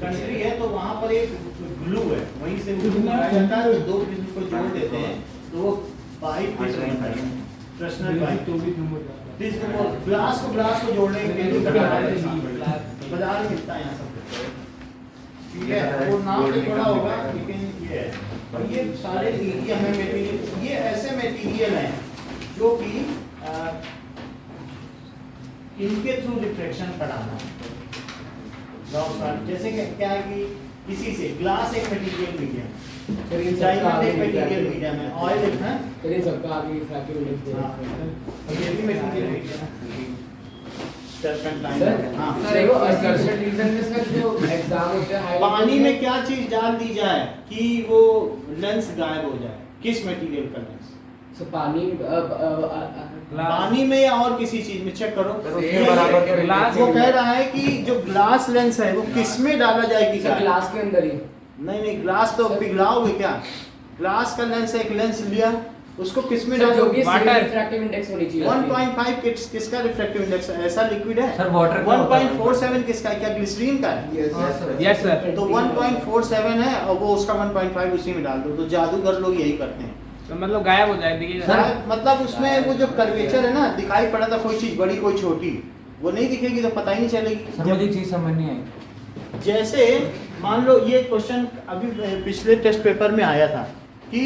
कंट्री है तो वहाँ पर एक ग्लू है, वहीं से ग्लू जाता है, दो प्रिज्म को जोड़ देते हैं तो वो पाइप प्रिज्म बनता है, फ्रेशनर पाइप प्रिज्म को, ग्लास को जोड़ने के लिए बाजार में मिलता है यहाँ सब, ठीक है, वो नाम भी बड़ा होगा लेकिन ये है। और ये सारे मीडियम है, मटेरियल, ये ऐसे मटेरियल हैं जो कि इनके थ्रू रिफ्लेक्शन कराना है, जैसे कि क्या है कि किसी से ग्लास एक मटेरियल मीडियम, डायमंड एक मटेरियल मीडियम है, ऑयल एक है, चलिए सबका आगे रिफ्रैक्टिव इंडेक्स दे रखा है। ये भी मटेरियल मीडियम है। पानी में क्या चीज डाल दी जाए कि वो लेंस गायब हो जाए, किस मटेरियल का लेंस? पानी में या और किसी चीज में, चेक करो। वो कह रहा है कि जो ग्लास लेंस है वो किस में डाला जाए कि ग्लास के अंदर ही? नहीं, ग्लास तो पिघलाओगे क्या? ग्लास का लेंस, एक लेंस लिया, उसको किस में डालो? वाटर रिफ्रैक्टिव इंडेक्स होनी चाहिए। 1.5 किसका रिफ्रैक्टिव इंडेक्स है? ऐसा लिक्विड है सर, वाटर का 1.47 किसका है? क्या ग्लिसरीन का है? Yes sir. तो 1.47 है और वो उसका 1.5 उसी में डाल दो, तो जादूगर लोग यही करते हैं, तो मतलब गायब हो जाए। देखिए सर, मतलब उसमें वो जो कर्वेचर है ना, दिखाई पड़ा था कोई चीज बड़ी कोई छोटी, वो नहीं दिखेगी तो पता ही नहीं चलेगी। सर मुझे चीज समझ नहीं आई। जैसे मान लो ये क्वेश्चन अभी पिछले टेस्ट पेपर में आया था कि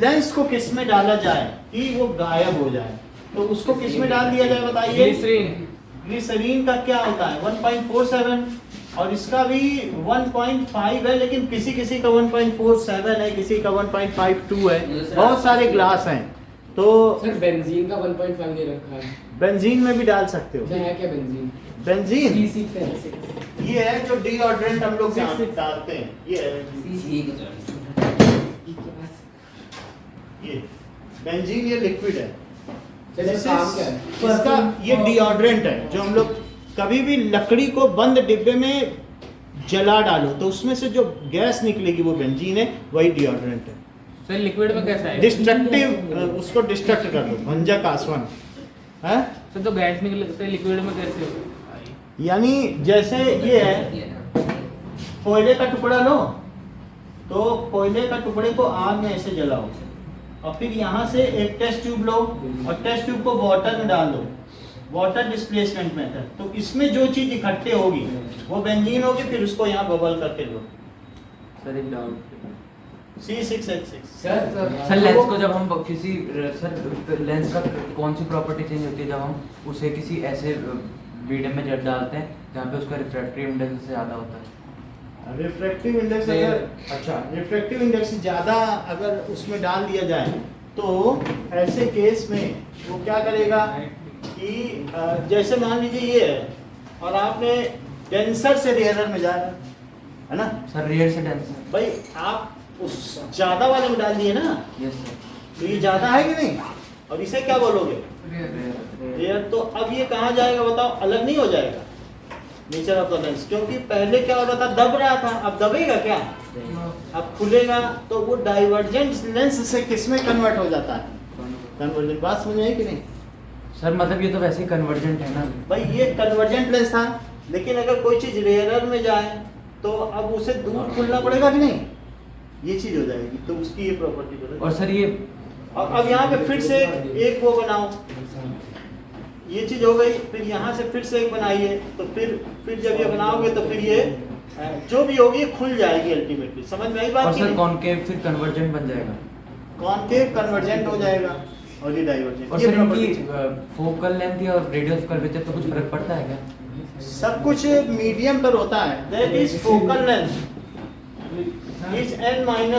लेंस को किस में डाला जाए कि वो गायब हो जाए, तो उसको किस में डाल दिया जाए बताइए? ग्लिसरीन का क्या होता है? 1.47 और इसका भी 1.5 है, लेकिन किसी किसी का 1.47 है, किसी का 1.52 है, बहुत सारे ग्लास हैं। तो सर बेंजीन का 1.5 दे रखा है, बेंजीन में भी डाल सकते हो। है क्या बेंजीन? बेंजीन C6 ये है जो डिओड्रेंट हम लोग डालते हैं, ये है, ये बेंजीन, ये लिक्विड है। इसका ये डिओड्रेंट है जो हम लोग कभी भी लकड़ी को बंद डिब्बे में जला डालो तो उसमें से जो गैस निकलेगी वो बेंजीन है, वही डिओड्रेंट है। सर लिक्विड में कैसा है? डिस्ट्रक्टिव, उसको डिस्ट्रक्ट कर दो, भंजक आसवन है। सर तो गैस निकलते लिक्विड में कैसे? यानी जैसे ये है, कोयले का टुकड़ा लो, तो कोयले का टुकड़े को आग में ऐसे जलाओ और फिर यहाँ से एक टेस्ट ट्यूब लो और टेस्ट ट्यूब को वाटर में डाल दो, वाटर डिस्प्लेसमेंट मेथड, तो इसमें जो चीज इकट्ठे होगी वो बेंजीन होगी, फिर उसको यहाँ बबल करके लो। सर एक डाउट, C6H6 सर लेंस को जब हम किसी, सर लेंस का कौन सी प्रॉपर्टी चेंज होती है जब हम उसे किसी ऐसे मीडियम में जब डालते हैं जहाँ पे उसका रिफ्रैक्टिव इंडेक्स से ज़्यादा होता है? रिफ्रैक्टिव इंडेक्स अगर, अच्छा, रिफ्रैक्टिव इंडेक्स ज़्यादा अगर उसमें डाल दिया जाए तो ऐसे केस में वो क्या करेगा कि जैसे मान लीजिए ये है और आपने डेंसर से रेयरर में जा रहा है ना सर, रेयर से डेंसर, भाई आप उस ज़्यादा वाले में डाल दिए ना, यस सर, तो ये ज़्यादा है कि नहीं, और इसे क्या बोलोगे? रेयर। तो अब ये कहाँ जाएगा बताओ? अलग नहीं हो जाएगा? नेचर ऑफ द लेंस, क्योंकि पहले क्या हो रहा था, दब रहा था, अब दबेगा क्या, अब खुलेगा, तो वो डाइवर्जेंट लेंस से किस में कन्वर्ट हो जाता है, कन्वर्जेंट। बात समझ में आई कि नहीं सर? मतलब ये तो वैसे ही कन्वर्जेंट है ना भाई, ये कन्वर्जेंट लेंस था, लेकिन अगर कोई चीज रेयरर में जाए तो अब उसे दूर खुलना पड़ेगा कि नहीं, ये चीज हो जाएगी, तो उसकी ये प्रॉपर्टी। और सर ये और अब यहाँ पे फिर से एक वो बनाओ, ये चीज हो गई, फिर यहाँ से फिर से एक बनाइए, तो फिर जब ये बनाओगे तो फिर ये जो भी होगी खुल जाएगी अल्टीमेटली। समझ में आई बात? और सर कॉनकेव फिर कन्वर्जेंट बन जाएगा, कॉनकेव कन्वर्जेंट हो जाएगा और ये डाइवर्जेंट। और सर इनकी फोकल लेंथ या रेडियस कर्वेचर तो कुछ फर्क पड़ता है क्या? सब कुछ मीडियम पर होता है। That is focal length is n-1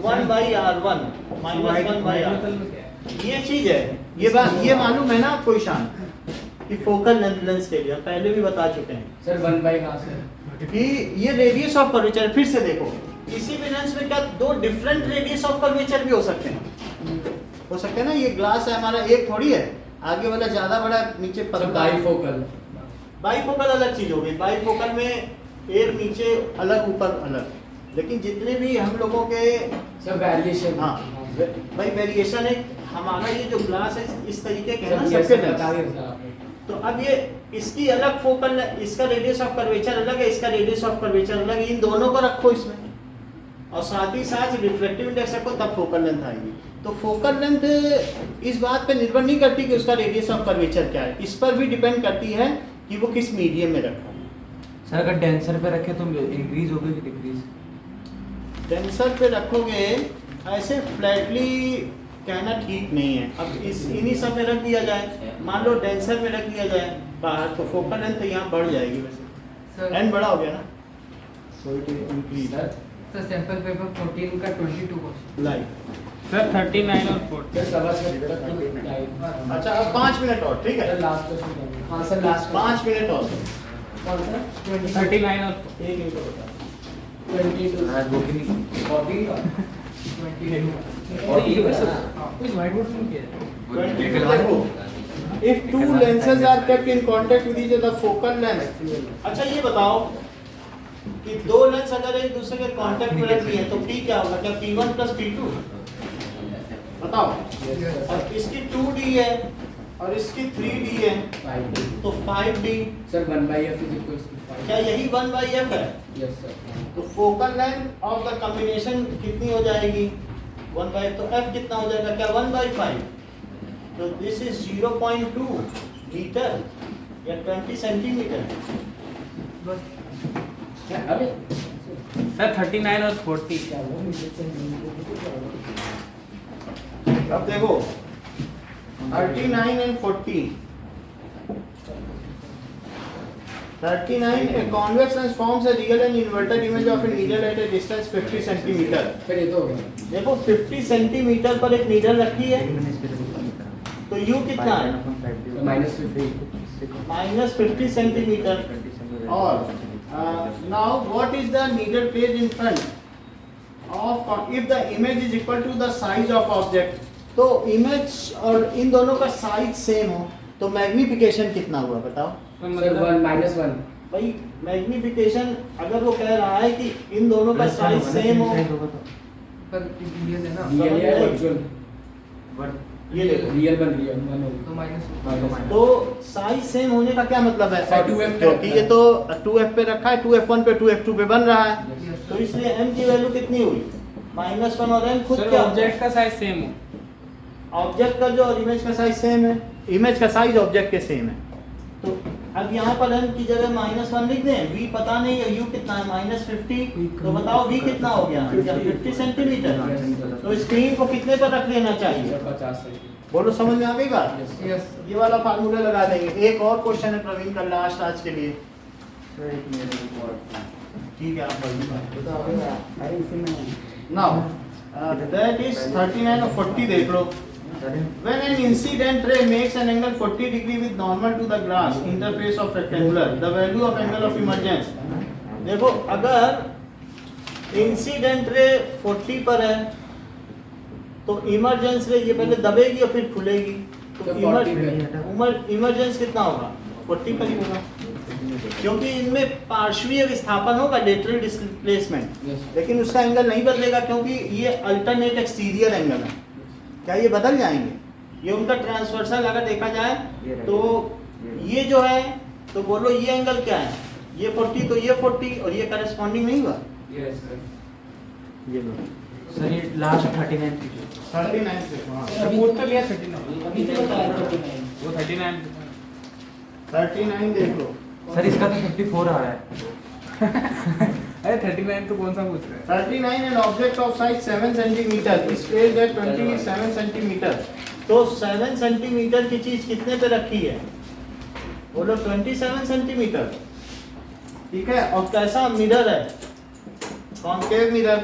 1/r1 ये चीज है, ये बात ये मालूम है ना आपको ईशान, कि फोकल लेंथ के लिए पहले भी बता चुके हैं सर 1/, हाँ सर, कि ये रेडियस ऑफ कर्वेचर। फिर से देखो, किसी भी लेंस में क्या दो डिफरेंट रेडियस ऑफ कर्वेचर भी हो सकते हैं ना। ये ग्लास है हमारा, एक थोड़ी है, आगे वाला ज्यादा बड़ा, नीचे पतला। बाईफोकल, बाईफोकल अलग चीज हो गई, बाईफोकल में एक नीचे अलग ऊपर अलग, लेकिन जितने भी हम लोगों के सब वेरिएशन। हाँ भाई, वेरिएशन है। हमारा ये जो ग्लास है इस तरीके के है ना, सब ये सबके सब बता लेंस। दिया सर आपने। तो अब ये इसकी अलग फोकल, इसका रेडियस ऑफ कर्वेचर अलग है, इसका रेडियस ऑफ कर्वेचर अलग है, इन दोनों को रखो इसमें, और साथ ही साथ रिफ्लेक्टिव इंडेक्स रखो, तब फोकल लेंथ आएगी। तो फोकल लेंथ इस बात पे निर्भर नहीं करती कि उसका रेडियस ऑफ कर्वेचर क्या है, इस पर भी डिपेंड करती है कि वो किस मीडियम में रखा है। सर अगर डेंसर पे रखे तो इंक्रीज होगी कि डिक्रीज? डेंसर पे रखोगे ऐसे फ्लैटली कहना ठीक नहीं है। अब इन्हीं सब में रख दिया जाए, मान लो डेंसर में रख दिया जाए बाहर, तो फोकल लेंथ यहाँ बढ़ जाएगी। वैसे एन बड़ा हो गया ना, सर सैंपल पेपर 14 का 22 क्वेश्चन लाइक सर 39 और 40। सर सवा छः तक। अच्छा, अब 5 मिनट और, ठीक है, सर लास्ट क्वेश्चन। हाँ सर लास्ट 5 मिनट और। कौन सा? 39 और एक मिनट बता। 22 आज वो भी नहीं 14 का if two lenses are kept in contact with each other, focal length। अच्छा ये बताओ कि दो लेंस अगर एक दूसरे के कांटेक्ट में रख लिए तो P क्या होगा, क्या P1 plus P2? बताओ। और इसकी 2D है और इसकी 3D है, 5D। तो 5D। Sir 1/f is equals to 5। क्या यही 1/f है? Yes sir. तो focal length of the combination कितनी हो जाएगी? 1/f। तो f कितना हो जाएगा, क्या 1/5? तो दिस इज 0.2 मीटर या 20 सेंटीमीटर। अरे सर 39 और 40। अब देखो 39 and 40। 39 a convex lens forms a real and inverted image of a needle at a distance 50 centimetre. फिर ये तो हो गया। देखो 50 सेंटीमीटर पर एक नीडल रखी है, तो U कितना है? -50। -50 सेंटीमीटर। और now what is the needle placed in front of, if the image is equal to the size of object, तो इमेज और इन दोनों का साइज सेम हो तो मैग्निफिकेशन कितना हुआ बताओ? सर 1 -1। भाई मैग्निफिकेशन अगर वो कह रहा है कि इन दोनों का साइज सेम हो, पर रियल है ना, रियल या वर्चुअल? ये देखो रियल बन रियल बन तो माइनस। तो साइज सेम होने का क्या मतलब है? और 2F पे क्योंकि रखा ये है। तो 2F पे रखा है, 2F1 पे 2F2 पे बन रहा है, Yes, तो इसलिए m की वैल्यू कितनी हुई? -1 और m खुद सर क्या? ऑब्जेक्ट का साइज सेम हो। ऑब्जेक्ट का जो और इमेज का साइज सेम है, इमेज का साइज ऑब्जेक्ट के सेम है। तो अब यहाँ पर m की जगह -1 लिख दें, v पता नहीं है, u कितना है -50, तो बताओ v कितना हो गया? 50 सेंटीमीटर। तो स्क्रीन को कितने पर रख लेना चाहिए? 50 से। बोलो, समझ में आ गई बात? यस। ये वाला फार्मूला लगा देंगे। एक और क्वेश्चन है प्रवीण का लास्ट आज के लिए, ठीक है, आप नाउ दैट इज 39 और 40 देख लो। When an incident ray makes an angle 40 degree with normal to the glass interface of rectangular, the value of angle of emergence। देखो अगर इंसिडेंट रे 40 पर है तो इमरजेंस रे ये पहले दबेगी और फिर खुलेगी, तो तो 40 पे। इमरजेंस कितना होगा? 40 पर ही होगा। क्योंकि इनमें पार्श्वीय विस्थापन होगा, लेटरल डिस्प्लेसमेंट, Yes, sir. लेकिन उसका एंगल नहीं बदलेगा क्योंकि ये अल्टरनेट एक्सटीरियर एंगल है। क्या ये बदल जाएंगे? ये उनका ट्रांसवर्सल अगर देखा जाए तो ये जो है, तो बोलो ये एंगल क्या है, ये 40 तो ये 40 और ये करस्पॉन्डिंग नहीं हुआ। Yes sir. ये लो सर ये लास्ट 39 कीजिए। 39 से हाँ सपोर्ट तो लिया 39 अभी तो बताया 39 वो 39 39 देख लो। सर इसका तो 54 आ रहा है। अरे 39 तो कौन सा पूछ रहे हैं 39 an object of size 7 centimetre is placed at 27 centimetre. तो 7 सेंटीमीटर की चीज कितने पे रखी है? बोलो 27 सेंटीमीटर, ठीक है। और कैसा मिरर है? Concave mirror.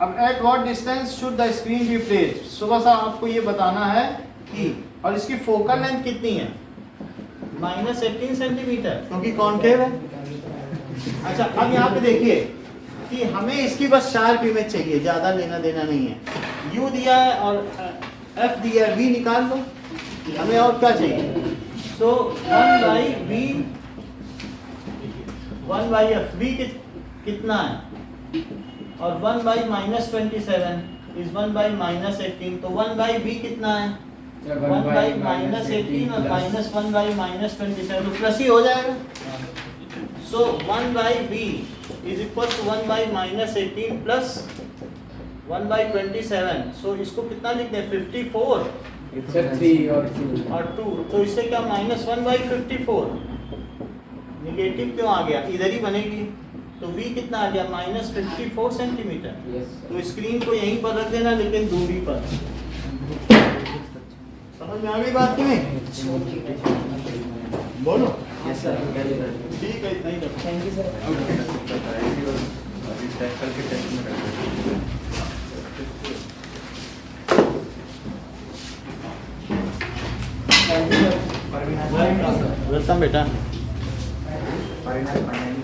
अब at what distance should the screen be placed? सुबह सा आपको ये बताना है कि, और इसकी फोकल लेंथ कितनी है? -18 सेंटीमीटर, क्योंकि कॉन्केव है। अच्छा अब यहाँ पे देखिए कि हमें इसकी बस शार्प इमेज चाहिए, ज्यादा लेना देना नहीं है। U दिया है और F दिया है, V निकाल लो, हमें और क्या चाहिए? सो 1/F, V कितना है? और 1/-27 इज 1/-18, तो 1/V कितना है? 1/-18 और -1/-27, तो प्लस ही हो जाएगा। So 1/V is equal to 1/-18 plus 1/27। So इसको कितना लिखते हैं? 54 सर 3 और 2। और 2, तो इससे क्या -1/54 निगेटिव क्यों आ गया? इधर ही बनेगी, तो V कितना आ गया? -54 सेंटीमीटर। यस तो स्क्रीन को यहीं पर रख देना, लेकिन दूरी पर। समझ में आ गई बात कि नहीं? बोलो। Yes sir. ठीक है, इतना ही रखो। Thank you sir. वेलकम बेटा। फाइनल